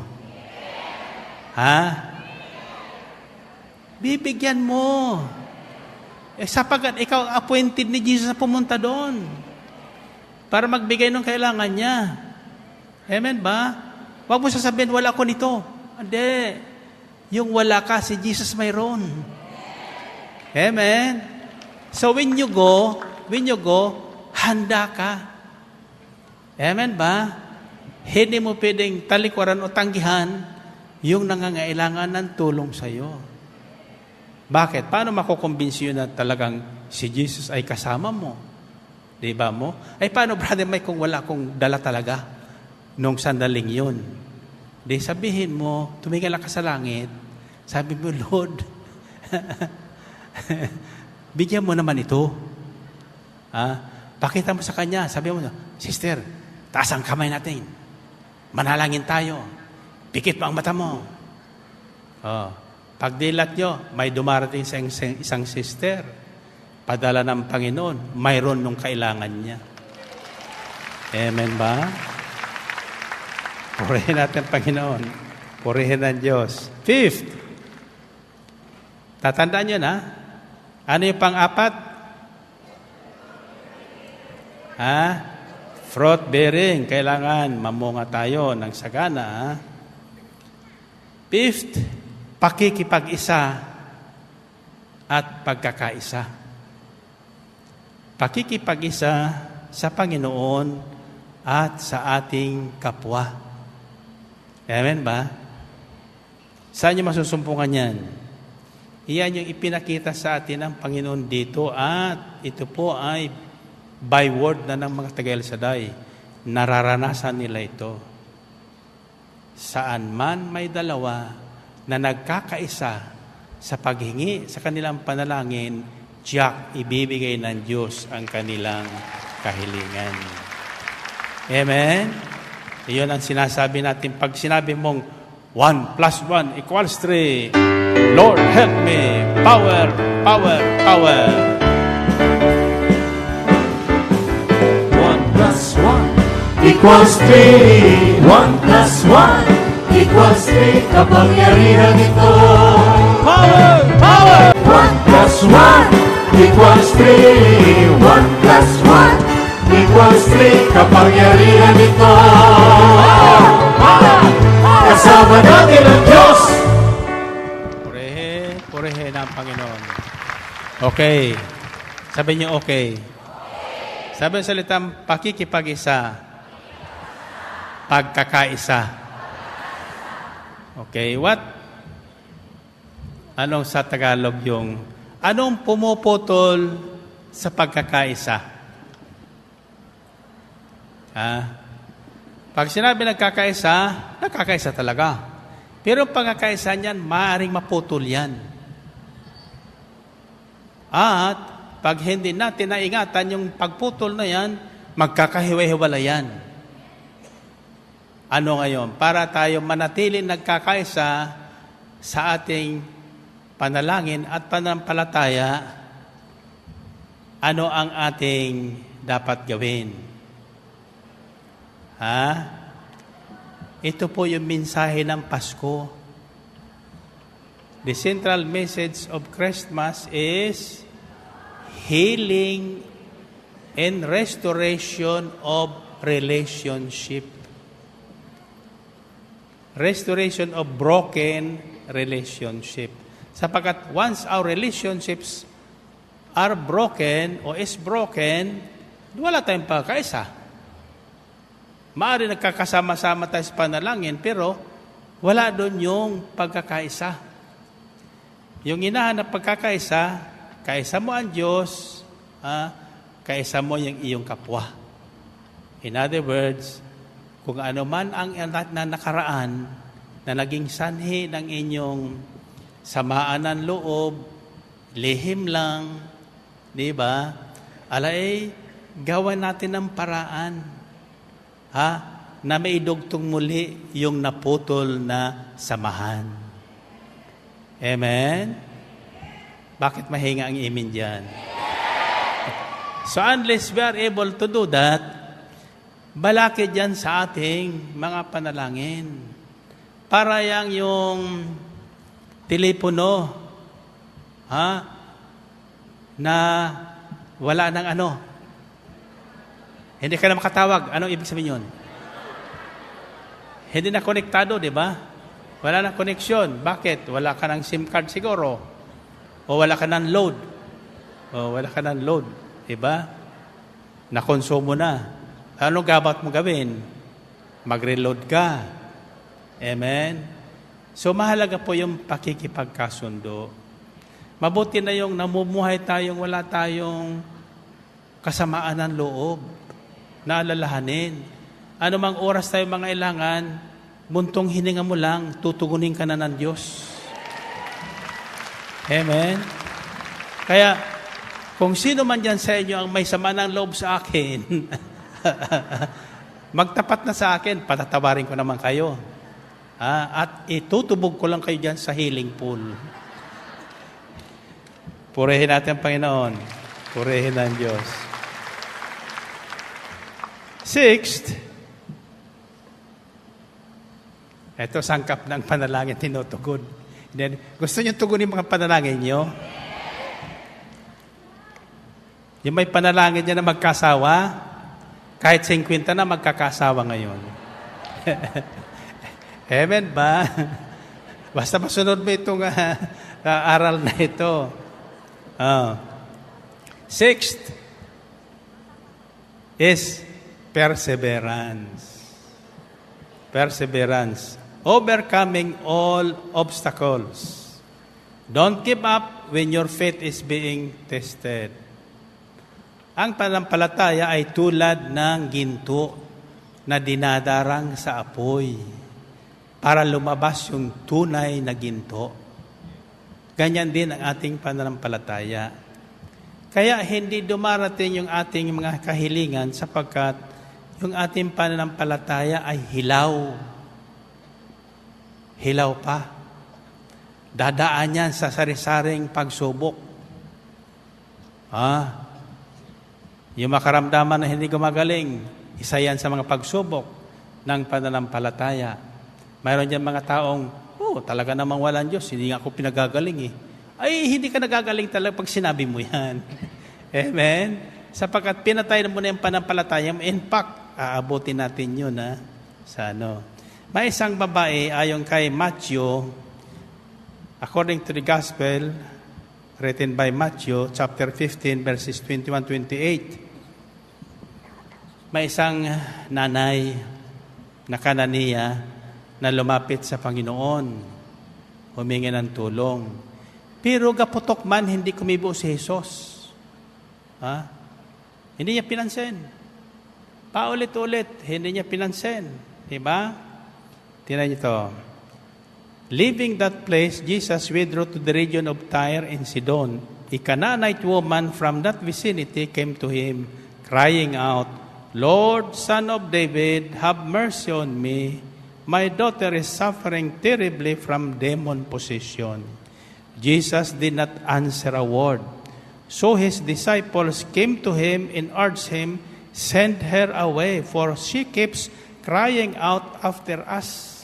Bibigyan mo. Sapagat ikaw appointed ni Jesus na pumunta doon para magbigay ng kailangan niya. Amen ba? Huwag mo sasabihin, wala ko nito. Hindi. Yung wala ka, si Jesus mayroon. Amen? So when you go, handa ka. Amen ba? Hindi mo pwedeng talikuran o tanggihan yung nangangailangan ng tulong sa iyo. Bakit? Paano makukumbinsi yun na talagang si Jesus ay kasama mo? Di ba mo? Ay paano, Brother Mike, kung wala akong dala talaga nung sandaling yun? Di sabihin mo, tumingin ka sa langit, sabi mo, Lord, bigyan mo naman ito. Pakita mo sa Kanya, sabi mo, Sister, taas ang kamay natin. Manalangin tayo. Pikit mo ang mata mo. Pagdilat nyo, may dumarating sa isang sister. Padala ng Panginoon, mayroon nung kailangan niya. Amen ba? Purihin natin Panginoon. Purihin ng Diyos. Fifth, tatandaan nyo na, ano yung pang-apat? Fruit bearing. Kailangan mamunga tayo ng sagana. Fifth, pakikipag-isa at pagkakaisa. Pakikipag-isa sa Panginoon at sa ating kapwa. Amen ba? Saan niyo masusumpungan yan? Iyan yung ipinakita sa atin ng Panginoon dito at ito po ay by word na ng mga taga-El-Shaddai. Nararanasan nila ito. Saan man may dalawa na nagkakaisa sa paghingi sa kanilang panalangin, tiyak ibibigay ng Diyos ang kanilang kahilingan. Amen? Iyon ang sinasabi natin. Pag sinabi mong 1 + 1 = 3, Lord, help me. Power, power, power. 1 + 1 = 3. 1 + 1 = 3. Kapangyarihan ito. Power, power. 1 + 1 = 3. 1 + 1 = 3. Kapangyarihan ito. Kasama natin ang Diyos. Purihin ang Panginoon. Okay. Sabi niyo okay. Sabi ng salitang pakikipag-isa, pagkakaisa. Okay, what? Anong sa Tagalog yung, anong pumuputol sa pagkakaisa? Pag sinabi nagkakaisa, nagkakaisa talaga. Pero ang pagkakaisa niyan, maaaring maputol yan. At pag hindi natin naingatan yung pagputol na yan, magkakahiwa-hiwala yan. Ano ngayon? Para tayo manatili nagkakaisa sa ating panalangin at pananampalataya, ano ang ating dapat gawin? ito po yung mensahe ng Pasko. The central message of Christmas is healing and restoration of relationship. Restoration of broken relationship. Sapagkat once our relationships are broken o is broken, wala tayong pagkakaisa. Maaari nagkakasama-sama tayo sa panalangin, pero wala doon yung pagkakaisa. Yung hinahanap pagkakaisa, kaisa mo ang Diyos, kaisa mo yung iyong kapwa. In other words, kung ano man ang nakaraan na naging sanhi ng inyong samaan ng loob, lihim lang, di ba? Alay, gawan natin ng paraan, na maidugtong muli yung naputol na samahan. Amen? Bakit mahinga ang amen dyan? So unless we are able to do that, balakid yan sa ating mga panalangin. Para yung telepono, na wala ng ano. Hindi ka na makatawag. Anong ibig sabihin yun? Hindi na konektado, di ba? Wala na koneksyon. Bakit? Wala ka ng SIM card siguro. O wala ka ng load. Di ba? Nakonsumo na. Ano gabat mo gawin? Mag-reload ka. Amen? So mahalaga po yung pakikipagkasundo. Mabuti na yung namumuhay tayong wala tayong kasamaan ng loob na alalahanin. Ano mang oras tayo mga ilangan, buntong hininga mo lang, tutugunin ka na ng Diyos. Amen? Kaya, kung sino man dyan sa inyo ang may sama ng loob sa akin, magtapat na sa akin, patatawarin ko naman kayo. At itutubog ko lang kayo dyan sa healing pool. Purihin natin ang Panginoon. Purihin ang Diyos. Sixth, ito sangkap ng panalangin tinutugon. Gusto niyo tugunin mga panalangin niyo? Yung may panalangin niya na magkasawa, kahit 50 na magkakasawa ngayon. Amen ba? Basta masunod mo itong aral na ito. Sixth is perseverance. Perseverance. Overcoming all obstacles. Don't give up when your faith is being tested. Ang pananampalataya ay tulad ng ginto na dinadarang sa apoy para lumabas yung tunay na ginto. Ganyan din ang ating pananampalataya. Kaya hindi dumarating yung ating mga kahilingan sapagkat yung ating pananampalataya ay hilaw. Hilaw pa. Dadaan yan sa sari-saring pagsubok. Yung makaramdaman na hindi gumagaling, isa yan sa mga pagsubok ng pananampalataya. Mayroon dyan mga taong, talaga namang walang Diyos, hindi nga ako pinagagaling eh. Ay, hindi ka nagagaling talaga pag sinabi mo yan. Amen? Sapagkat pinatay mo na yung pananampalataya, in fact, aabutin natin yun sa ano. May isang babae, ayon kay Matthew, according to the Gospel, written by Matthew, chapter 15, verses 21-28. May isang nanay na Kananiya na lumapit sa Panginoon, humingi ng tulong. Pero gaputok man, hindi kumibo si Jesus. Hindi niya pinansin. Paulit-ulit, hindi niya pinansin. Diba? Tingnan niyo ito. Leaving that place, Jesus withdrew to the region of Tyre and Sidon. A Canaanite woman from that vicinity came to him, crying out, Lord, Son of David, have mercy on me. My daughter is suffering terribly from demon possession. Jesus did not answer a word. So his disciples came to him and urged him, send her away, for she keeps crying out after us.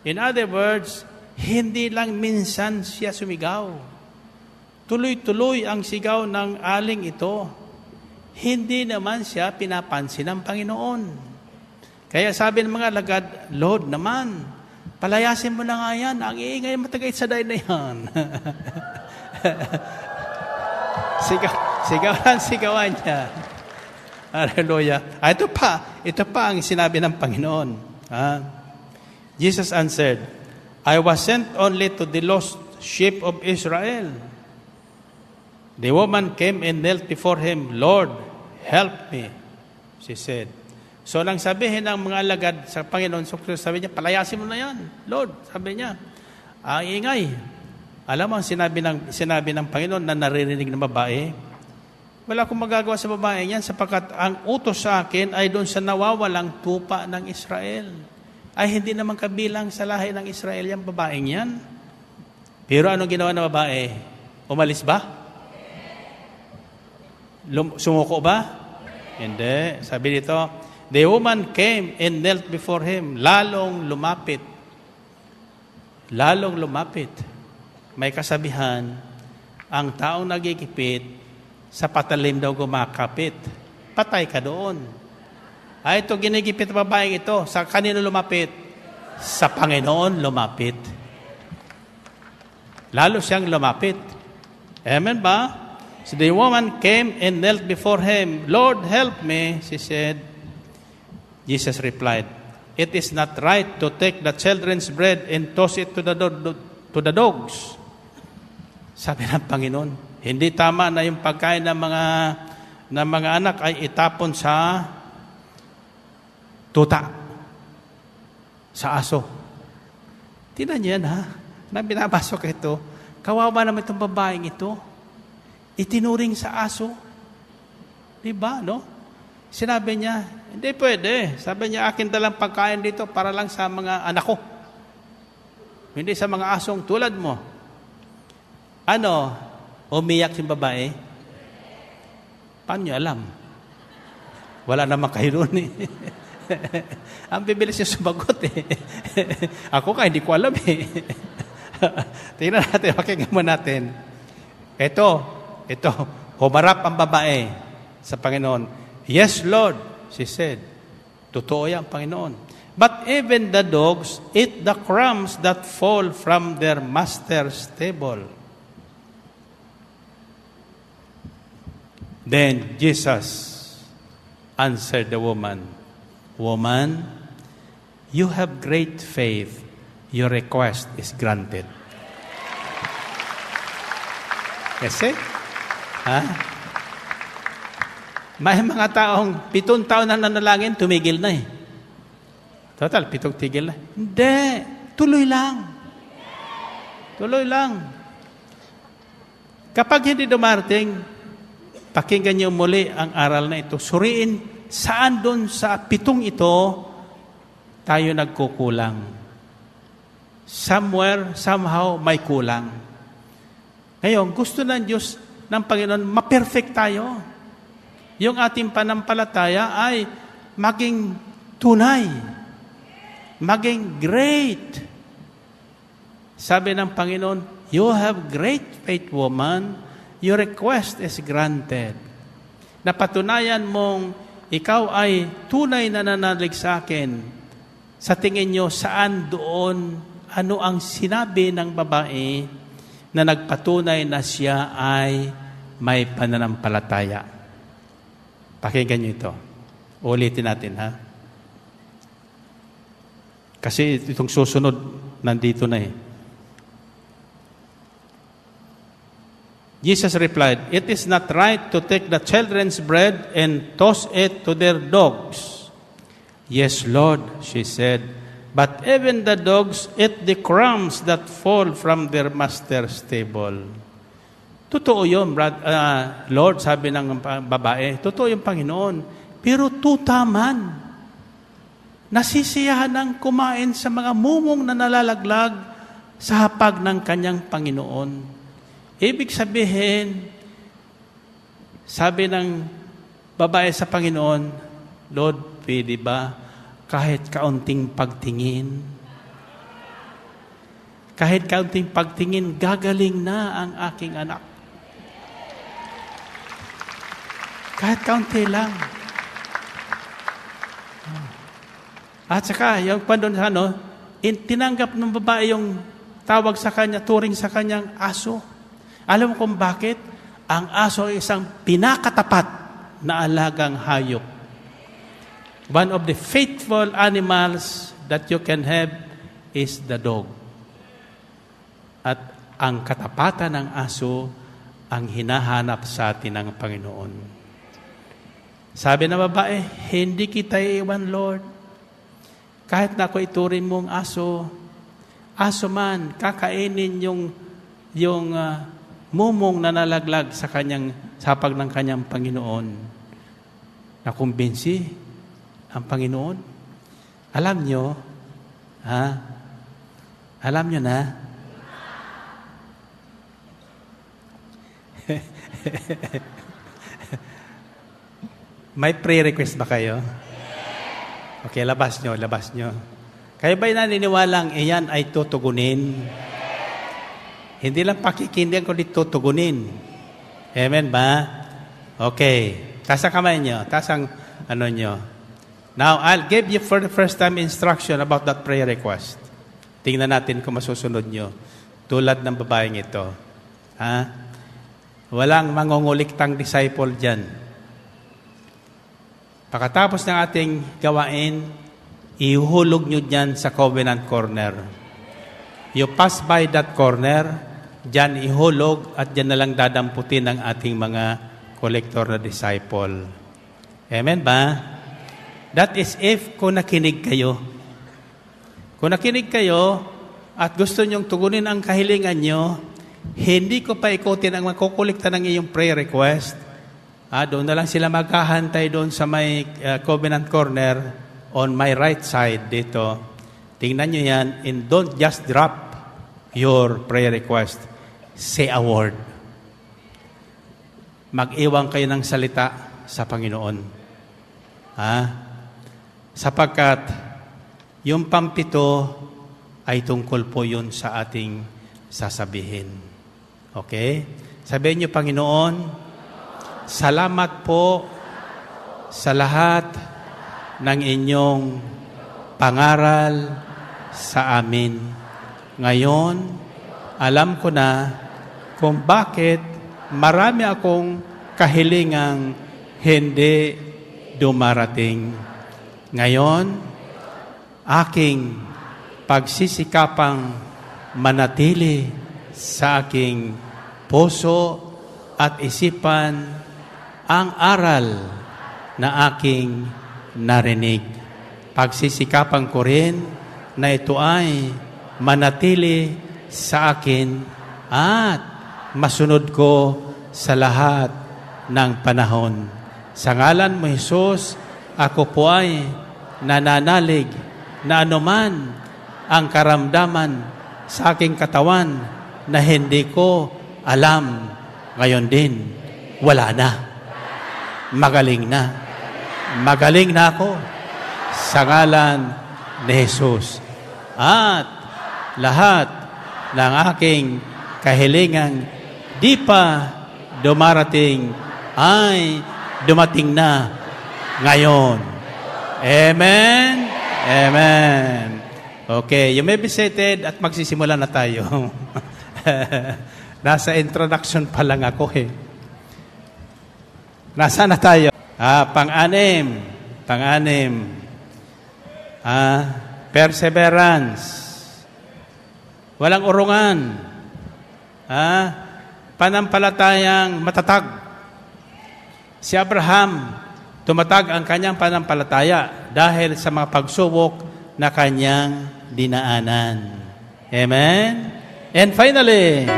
In other words, hindi lang minsan siya sumigaw. Tuloy-tuloy ang sigaw ng aling ito. Hindi naman siya pinapansin ng Panginoon. Kaya sabi ng mga alagad, Lord naman, palayasin mo na nga yan. Ang iingay matagay sa day na yan. Sigawan niya. Hallelujah. Ito pa ang sinabi ng Panginoon. Jesus answered, I was sent only to the lost sheep of Israel. The woman came and knelt before him, Lord, help me, she said. So nang sabihin ng mga alagad sa Panginoon, sabi niya, palayasin mo na yan, Lord. Sabi niya, ang ingay. Alam mo ang sinabi ng Panginoon na naririnig ng babae? Wala akong magagawa sa babae niyan sapagkat ang utos sa akin ay doon sa nawawalang tupa ng Israel. Ay hindi naman kabilang sa lahi ng Israel yung babaeng yan. Pero anong ginawa ng babae? Umalis ba? Sumuko ba? Hindi. Sabi dito, the woman came and knelt before him. Lalong lumapit. May kasabihan, ang taong nagigipit, sa patalim daw gumakapit. Patay ka doon. Ay, ito ginigipit na babaeng ito. Sa kanino lumapit? Sa Panginoon lumapit. Lalo siyang lumapit. Amen ba? So the woman came and knelt before him. Lord, help me, she said. Jesus replied, it is not right to take the children's bread and toss it to the dogs. Sabi ng Panginoon, hindi tama na yung pagkain ng mga anak ay itapon sa tuta, sa aso. Tingnan niyo yan, ha? Na binabasok ito. Kawawa naman itong babaeng ito. Itinuring sa aso. Diba, no? Sinabi niya, hindi pwede. Sabi niya, akin dalang pagkain dito para lang sa mga anak ko. Hindi sa mga asong tulad mo. Umiyak yung babae? Paano niyo alam? Wala naman kayo ron eh. Ang bibilis niya sumagot eh. Ako hindi ko alam eh. Tingnan natin, pakinggan mo natin. Ito, humarap ang babae sa Panginoon. Yes, Lord, she said. Totoo yan, Panginoon. But even the dogs eat the crumbs that fall from their master's table. Then Jesus answered the woman, Woman, you have great faith. Your request is granted. Kasi, may mga taong 7 taon na nanalangin, tumigil na eh. Total, 7 tigil na. Hindi, tuloy lang. Kapag hindi dumarating, pakinggan niyo muli ang aral na ito. Suriin, saan doon sa 7 ito, tayo nagkukulang. Somewhere, somehow, may kulang. Ngayon, gusto ng Diyos, ng Panginoon, ma-perfect tayo. Yung ating panampalataya ay maging tunay, maging great. Sabi ng Panginoon, you have great faith, woman. Your request is granted. Napatunayan mong ikaw ay tunay na nananalig sa akin. Sa tingin nyo, saan doon, ano ang sinabi ng babae na nagpatunay na siya ay may pananampalataya? Pakinggan nyo ito. Ulitin natin, ha? Kasi itong susunod, nandito na eh. Jesus replied, it is not right to take the children's bread and toss it to their dogs. Yes, Lord, she said, but even the dogs eat the crumbs that fall from their master's table. Totoo yun, Lord, sabi ng babae. Totoo yung Panginoon. Pero tutaman. Nasisiyahan ng kumain sa mga mumong na nalalaglag sa hapag ng kanyang Panginoon. Ibig sabihin, sabi ng babae sa Panginoon, Lord, pwede ba kahit kaunting pagtingin. Kahit kaunting pagtingin, gagaling na ang aking anak. Kahit kaunti lang. At saka, yung pandon sa tinanggap ng babae yung tawag sa kanya, turing sa kanyang aso. Alam mo kung bakit? Ang aso ay isang pinakatapat na alagang hayop. One of the faithful animals that you can have is the dog. At ang katapatan ng aso ang hinahanap sa atin ng Panginoon. Sabi ng babae, hindi kita iiwan, Lord. Kahit na ako iturin mong aso man, kakainin yung mumong na nalaglag sa sapag ng kanyang Panginoon. Nakumbinsi ang Panginoon. Alam nyo na, may prayer request ba kayo? Okay, labas nyo. Kayo ba'y naniniwalang iyan ay tutugunin? Hindi lang pakikindihan kundi tutugunin. Amen ba? Okay. Taas ang kamay nyo. Taas ang nyo. Now, I'll give you for the first time instruction about that prayer request. Tingnan natin kung masusunod nyo. Tulad ng babaeng ito. Walang mangunguliktang disciple dyan. Pagkatapos ng ating gawain, ihulog nyo dyan sa Covenant Corner. You pass by that corner, dyan ihulog at dyan na lang dadamputin ang ating mga collector na disciple. Amen ba? That is if kung nakinig kayo. Kung nakinig kayo at gusto nyong tugunin ang kahilingan nyo, hindi ko pa ikutin ang makukulikta ng iyong prayer request. Doon na lang sila maghahantay doon sa may Covenant Corner on my right side dito. Tingnan nyo yan and don't just drop your prayer request. Say a word. Mag-iwang kayo ng salita sa Panginoon. Sapagkat yung pampito ay tungkol po yun sa ating sasabihin. Okay? Sabihin nyo, Panginoon, salamat po sa lahat ng inyong pangaral sa amin. Ngayon, alam ko na kung bakit marami akong kahilingang hindi dumarating. Ngayon, aking pagsisikapang manatili sa aking puso at isipan ang aral na aking narinig. Pagsisikapan ko rin na ito ay manatili sa akin at masunod ko sa lahat ng panahon. Sa ngalan mo, Jesus, ako po ay nananalig na anuman ang karamdaman sa aking katawan na hindi ko alam, ngayon din, wala na. Magaling na. Magaling na ako sa ngalan ni Jesus. At lahat ng aking kahilingang di pa dumarating ay dumating na ngayon. Amen? Amen. Okay, you may be seated at magsisimula na tayo. Nasa introduction pa lang ako eh. Nasaan na tayo? Pang-anim. Perseverance. Walang urungan. Panampalatayang matatag. Si Abraham, tumatag ang kanyang panampalataya dahil sa mga pagsubok na kanyang dinaanan. Amen? And finally,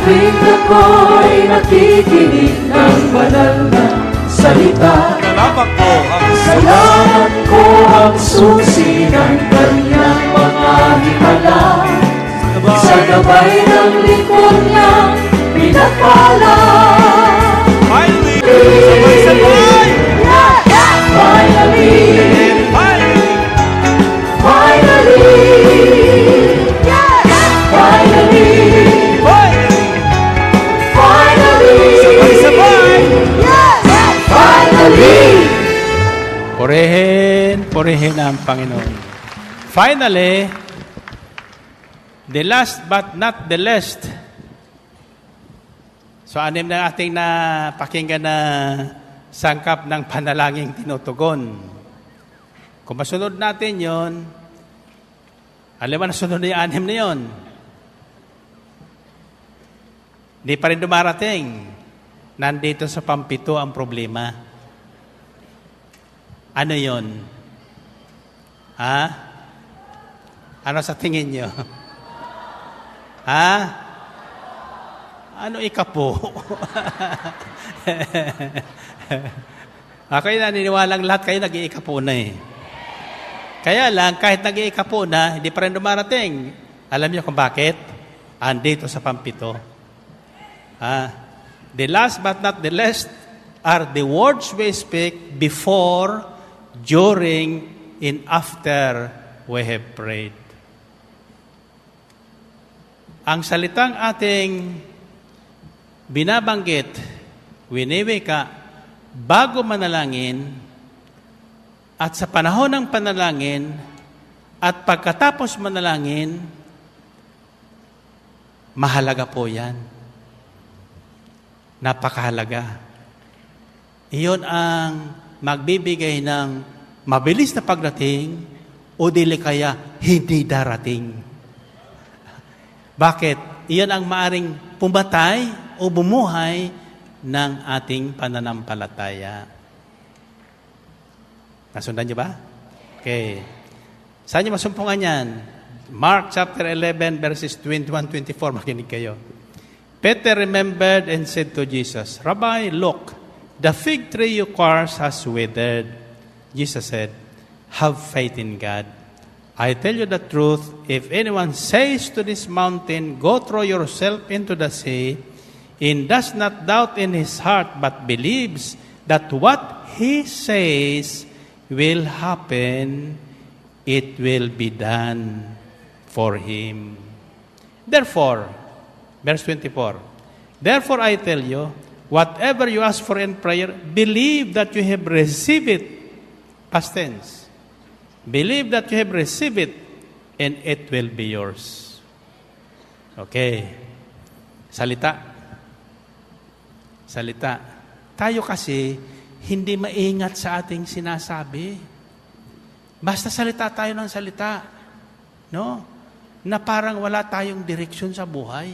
tuwing ako'y nakikinig ng banal na salita, salamat ko ang susi ng kanya. malang sa gabay ng likod niyang pinagpala. Finally! Sabay-sabay! Finally! Finally! Finally! Finally! Finally! Sabay-sabay! Finally! Purihin ang Panginoon. Finally, the last but not the least. So, anim na ating napakinggan na sangkap ng panalangin tinutugon. Kung masunod natin yon, alam mo na sunod na yung anim na yon. Di pa rin dumarating. Nandito sa pampito ang problema. Ano yon? Ha? Ano sa tingin nyo? Ha? Ano ikapo? Ako'y naniniwalang lahat kayo nag-iikapo na eh. Kaya lang, kahit nag-iikapo na, hindi pa rin dumarating. Alam niyo kung bakit? Andito sa pampito. The last but not the least are the words we speak before, during, and after we have prayed. Ang salitang ating binabanggit, winiwika, bago manalangin, at sa panahon ng panalangin, at pagkatapos manalangin, mahalaga po yan. Napakahalaga. Iyon ang magbibigay ng mabilis na pagdating o dili kaya hindi darating. Bakit? Iyon ang maaring pumatay o bumuhay ng ating pananampalataya. Nasundan niyo ba? Okay. Saan niyo masumpungan yan? Mark chapter 11 verses 21-24. Makinig kayo. Peter remembered and said to Jesus, Rabbi, look, the fig tree you cursed has withered. Jesus said, have faith in God. I tell you the truth, if anyone says to this mountain, go throw yourself into the sea, and does not doubt in his heart, but believes that what he says will happen, it will be done for him. Therefore, verse 24, therefore I tell you, whatever you ask for in prayer, believe that you have received it. Past tense. Believe that you have received it, and it will be yours. Okay. Salita. Tayo kasi, hindi maingat sa ating sinasabi. Basta salita tayo ng salita. No? Na parang wala tayong direksyon sa buhay.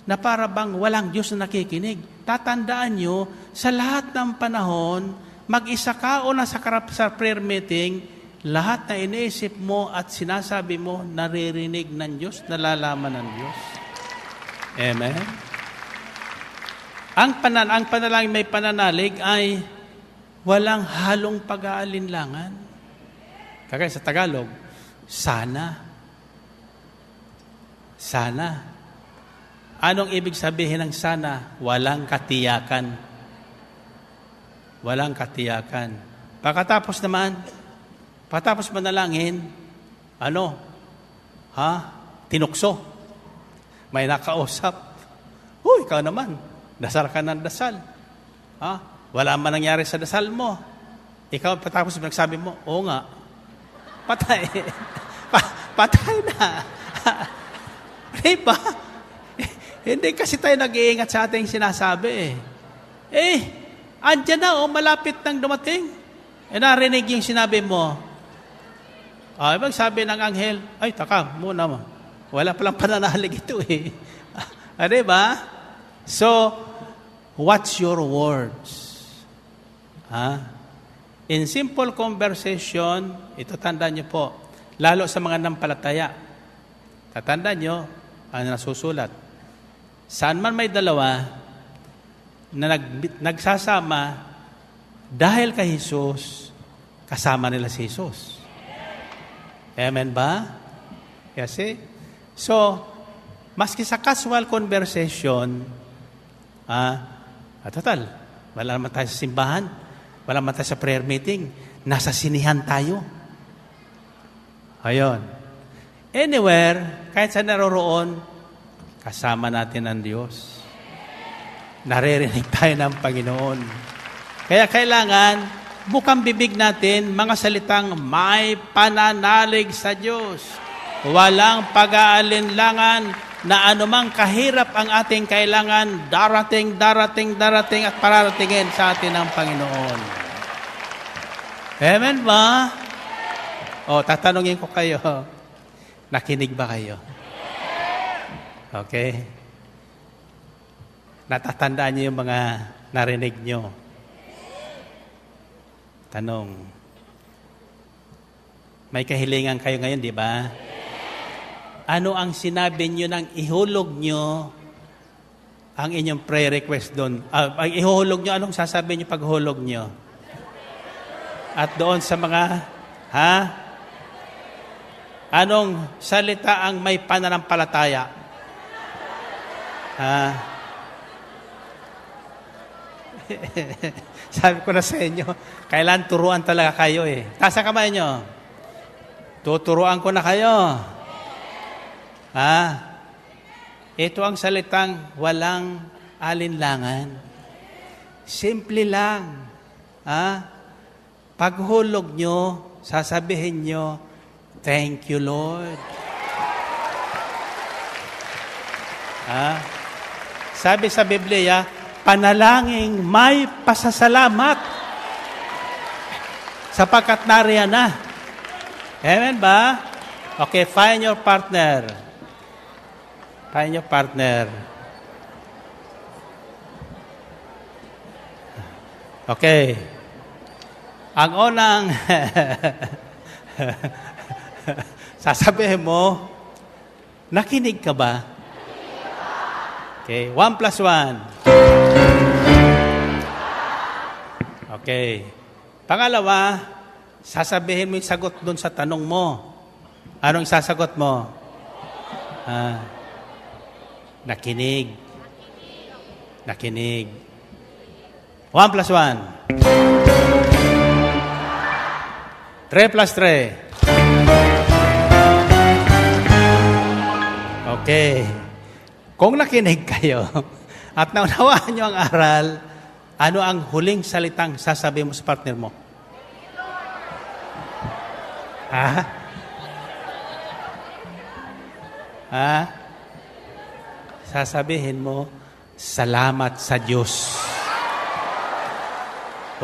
Na para bang walang Diyos na nakikinig. Tatandaan nyo, sa lahat ng panahon, mag-isa ka o nasa sa prayer meeting, lahat na iniisip mo at sinasabi mo, naririnig ng Diyos, nalalaman ng Diyos. Amen? Ang panalangin may pananalig ay walang halong pag-aalinlangan. Kagaya sa Tagalog, sana. Sana. Anong ibig sabihin ng sana? Walang katiyakan. Walang katiyakan. Pagkatapos manalangin, tinukso. May nakausap. Ikaw naman, dasal ka ng dasal. Wala man nangyari sa dasal mo. Ikaw, patapos nagsabi mo, oo nga, patay. Patay na. Diba? Hindi kasi tayo nag-iingat sa ating sinasabi andyan na, malapit nang dumating. Narinig yung sinabi mo. Ibig sabi ng anghel, taka, muna mo. Wala palang pananalig ito diba? So, what's your words? In simple conversation, ito tandaan nyo po, lalo sa mga nampalataya. Tatandaan nyo, nasusulat. Saan man may dalawa na nagsasama dahil kay Jesus, kasama nila si Jesus. Amen ba? You see? So, maski sa casual conversation, total, wala naman tayo sa simbahan, wala naman tayo sa prayer meeting, nasa sinihan tayo. Ayun. Anywhere, kahit sa naroroon, kasama natin ang Diyos. Naririnig tayo ng Panginoon. Kaya kailangan, bukang bibig natin, mga salitang may pananalig sa Diyos. Walang pag-aalinlangan na anumang kahirap ang ating kailangan, darating at pararatingin sa atin ng Panginoon. Amen ba? Tatanungin ko kayo, nakinig ba kayo? Okay? Natatandaan niyo yung mga narinig niyo? Tanong. May kahilingan kayo ngayon, di ba? Ano ang sinabi niyo nang ihulog niyo ang inyong prayer request doon? Ang ihulog niyo, anong sasabihin niyo pag hulog niyo? At doon sa mga, anong salita ang may pananampalataya? Sabi ko na sa inyo, kailan turuan talaga kayo eh. Taas ang kamay niyo. Tuturuan ko na kayo. Ito ang salitang walang alinlangan. Simple lang. Paghulog nyo, sasabihin nyo, thank you, Lord. Sabi sa Biblia, panalangin may pasasalamat sapagkat nariyan na. Amen ba? Okay, find your partner. Find your partner. Okay. Ang unang sasabihin mo, nakinig ka ba? Okay, 1 plus 1. Okay. Pangalawa, sasabihin mo yung sagot doon sa tanong mo. Anong sasagot mo? Nakinig. Nakinig. 1 plus 1. 3 plus 3. Okay. Kung nakinig kayo at naunawaan nyo ang aral, ano ang huling salitang sasabihin mo sa partner mo? Sasabihin mo, salamat sa Diyos.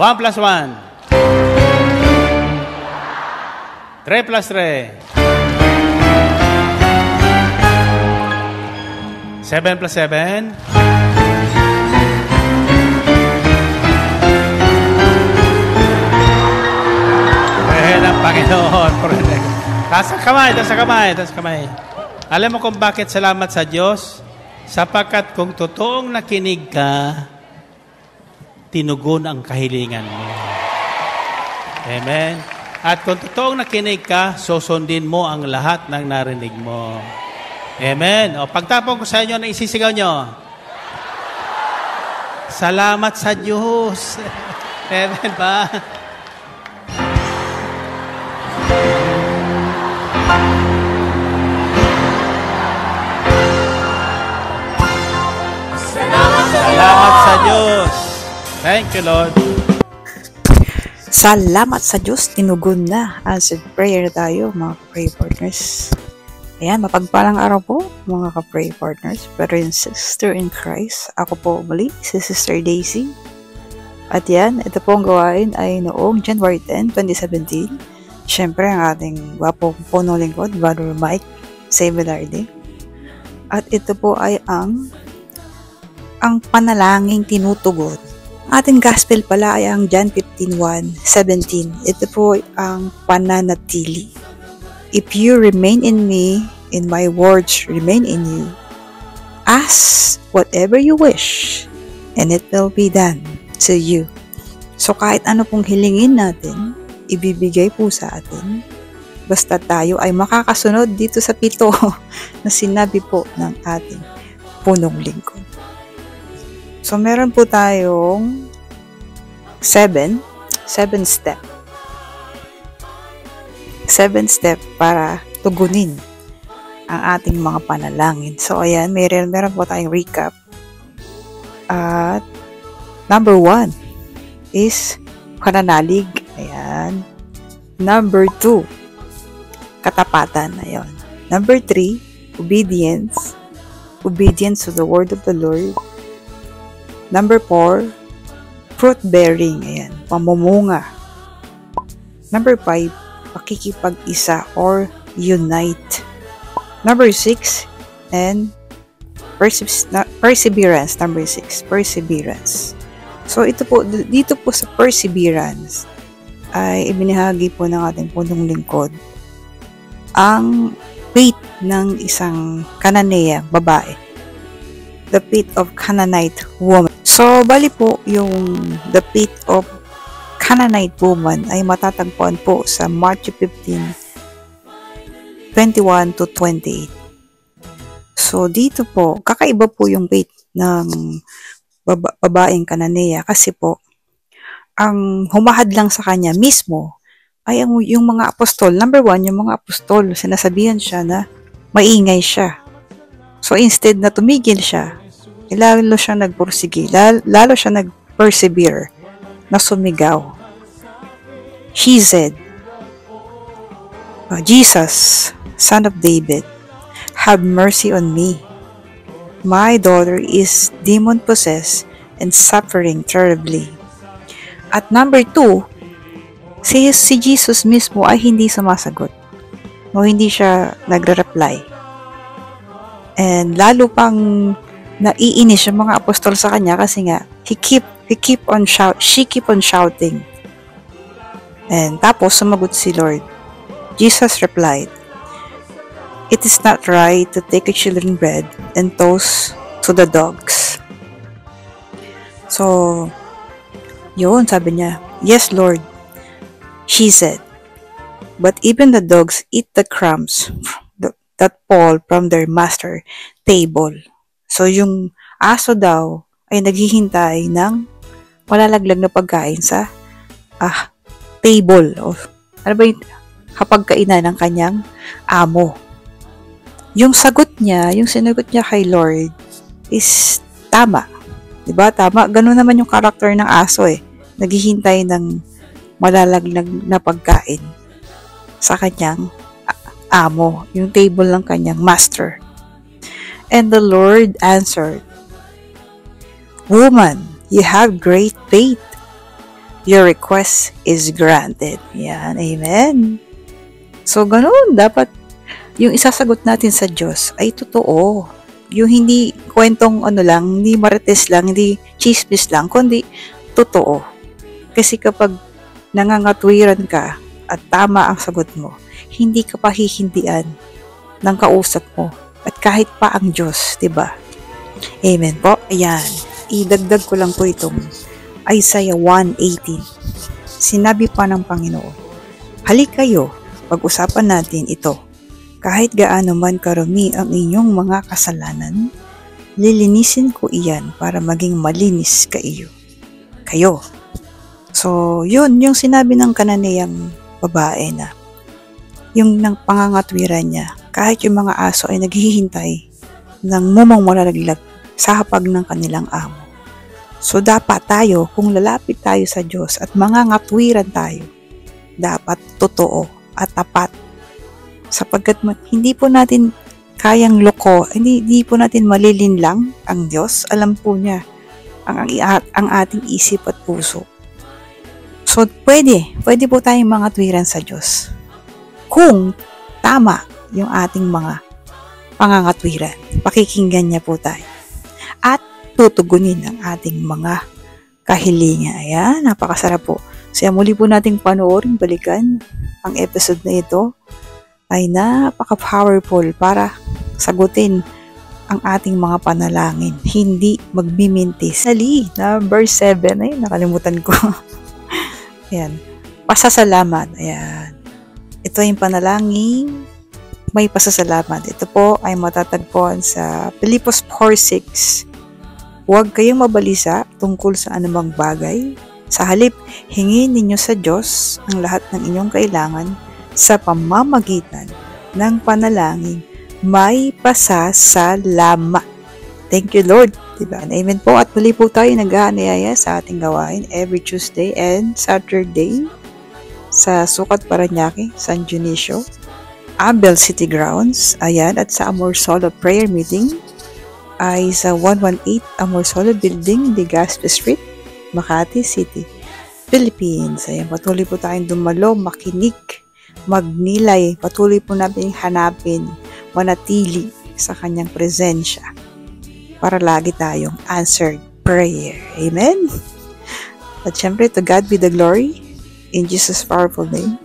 1 plus 1. 3 plus 3. 7 plus 7. Ang Panginoon. Taas ang kamay, taas ang kamay, taas ang kamay. Alam mo kung bakit salamat sa Diyos? Sapagkat kung totoong nakinig ka, tinugon ang kahilingan mo. Amen. At kung totoong nakinig ka, susundin mo ang lahat ng narinig mo. Amen. O pagtapong ko sa inyo, na isisigaw nyo, salamat sa Diyos. Amen ba? Salamat sa Diyos. Thank you, Lord. Salamat sa Diyos. Tinugon na. Answered prayer tayo, mga ka-pray partners. Ayan, mapagpalang araw po, mga ka-pray partners. Pero yung sister in Christ, ako po muli, si Sister Daisy. At yan, ito po ang gawain ay noong January 10, 2017. Siyempre, ang ating gwapong punong lingkod, Brother Mike Sevelarde. At ito po ay ang panalangin tinutugon. Ating gospel pala ay ang John 15:1-17. Ito po ay ang pananatili. If you remain in me, and my words remain in you, ask whatever you wish, and it will be done to you. So kahit ano pong hilingin natin, ibibigay po sa atin basta tayo ay makakasunod dito sa 7 na sinabi po ng ating punong lingkod. So, meron po tayong 7 step. 7 step para tugunin ang ating mga panalangin. So, ayan, meron po tayong recap. At number 1 is pananalig. Ayan. Number 2, katapatan. Ayan. Number 3, obedience. Obedience to the word of the Lord. Number 4, fruit bearing. Ayan. Pamumunga. Number 5, pakikipag-isa or unite. Number 6, and perseverance. Number 6, perseverance. So, dito po sa perseverance, ay ibinahagi po ng ating punong lingkod ang faith ng isang Cananea babae. The faith of Canaanite woman. So, bali po yung the faith of Canaanite woman ay matatagpuan po sa Matthew 15:21 to 28. So, dito po, kakaiba po yung faith ng babaeng Cananea kasi po, ang humahad lang sa kanya mismo ay yung mga apostol. Number 1, yung mga apostol, sinasabihan siya na maingay siya. So, instead na tumigil siya, lalo siya nagpursige, lalo siya nag-persevere, na sumigaw. She said, Jesus, Son of David, have mercy on me. My daughter is demon-possessed and suffering terribly. At number 2, si Jesus mismo ay hindi sumasagot. O hindi siya nagre-reply. And lalo pang naiinis yung mga apostol sa kanya kasi nga, she keep on shouting. And tapos sumagot si Lord. Jesus replied, "It is not right to take a children's bread and toss to the dogs." So, yun, sabi niya, "Yes, Lord," she said, "but even the dogs eat the crumbs that fall from their master table." So, yung aso daw ay naghihintay ng malalaglag na pagkain sa table. O, ano ba yung hapagkainan ng kanyang amo? Yung sagot niya, yung sinagot niya kay Lord is tama. Diba? Tama. Ganun naman yung karakter ng aso eh. Naghihintay ng malalaglag na pagkain sa kanyang amo. Yung table ng kanyang master. And the Lord answered, "Woman, you have great faith. Your request is granted." Yan. Amen. So, ganun. Dapat yung isasagot natin sa Diyos ay totoo. Yung hindi kwentong hindi marites lang, hindi chismis lang, kundi totoo. Kasi kapag nangangatwiran ka at tama ang sagot mo, hindi ka pahihindian ng kausap mo. At kahit pa ang Diyos, diba? Amen po. Ayan. Idagdag ko lang po itong Isaiah 1:18. Sinabi pa ng Panginoon, "Halik kayo, pag-usapan natin ito. Kahit gaano man karami ang inyong mga kasalanan, lilinisin ko iyan para maging malinis kayo." So, yun, yung sinabi ng Cananeyang babae na, yung nang pangangatwiran niya, kahit yung mga aso ay naghihintay ng mumong malalaglag sa hapag ng kanilang amo. So, dapat tayo, kung lalapit tayo sa Diyos at mangangatwiran tayo, dapat totoo at tapat. Sapagkat hindi po natin kayang loko, hindi po natin malilinlang ang Diyos. Alam po niya ang ating isip at puso. So, pwede po tayong mangatwiran sa Diyos. Kung tama yung ating mga pangangatwiran, pakikinggan niya po tayo. At tutugunin ang ating mga kahilingan. Ayan, napakasarap po. Kaya muli po nating panoorin, balikan ang episode na ito. Ay napaka-powerful para sagutin ang ating mga panalangin. Hindi magbimintis. Number 7. Ay, nakalimutan ko. Ayan. Pasasalamat. Ayan. Ito ay panalangin may pasasalamat. Ito po ay matatagpuan sa Pilipos 4:6. Huwag kayong mabalisa tungkol sa anumang bagay. Sa halip, hingin ninyo sa Diyos ang lahat ng inyong kailangan sa pamamagitan ng panalangin may pasasalamat. Thank you, Lord. Diba? Amen po. At muli po tayo nag-aanayaya sa ating gawain every Tuesday and Saturday sa Sukat Parañaque, San Dionisio, Abel City Grounds, ayan, at sa Amor Solo Prayer Meeting ay sa 118 Amor Solo Building, Legazpi Street, Makati City, Philippines. Ayan, patuloy po tayong dumalo, makinig, magnilay, patuloy po natin hanapin, manatili sa kanyang presensya para lagi tayong answered prayer. Amen? At syempre, to God be the glory in Jesus' powerful name.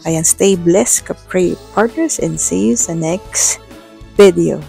Ayan, stay blessed, ka-pray partners, and see you sa next video.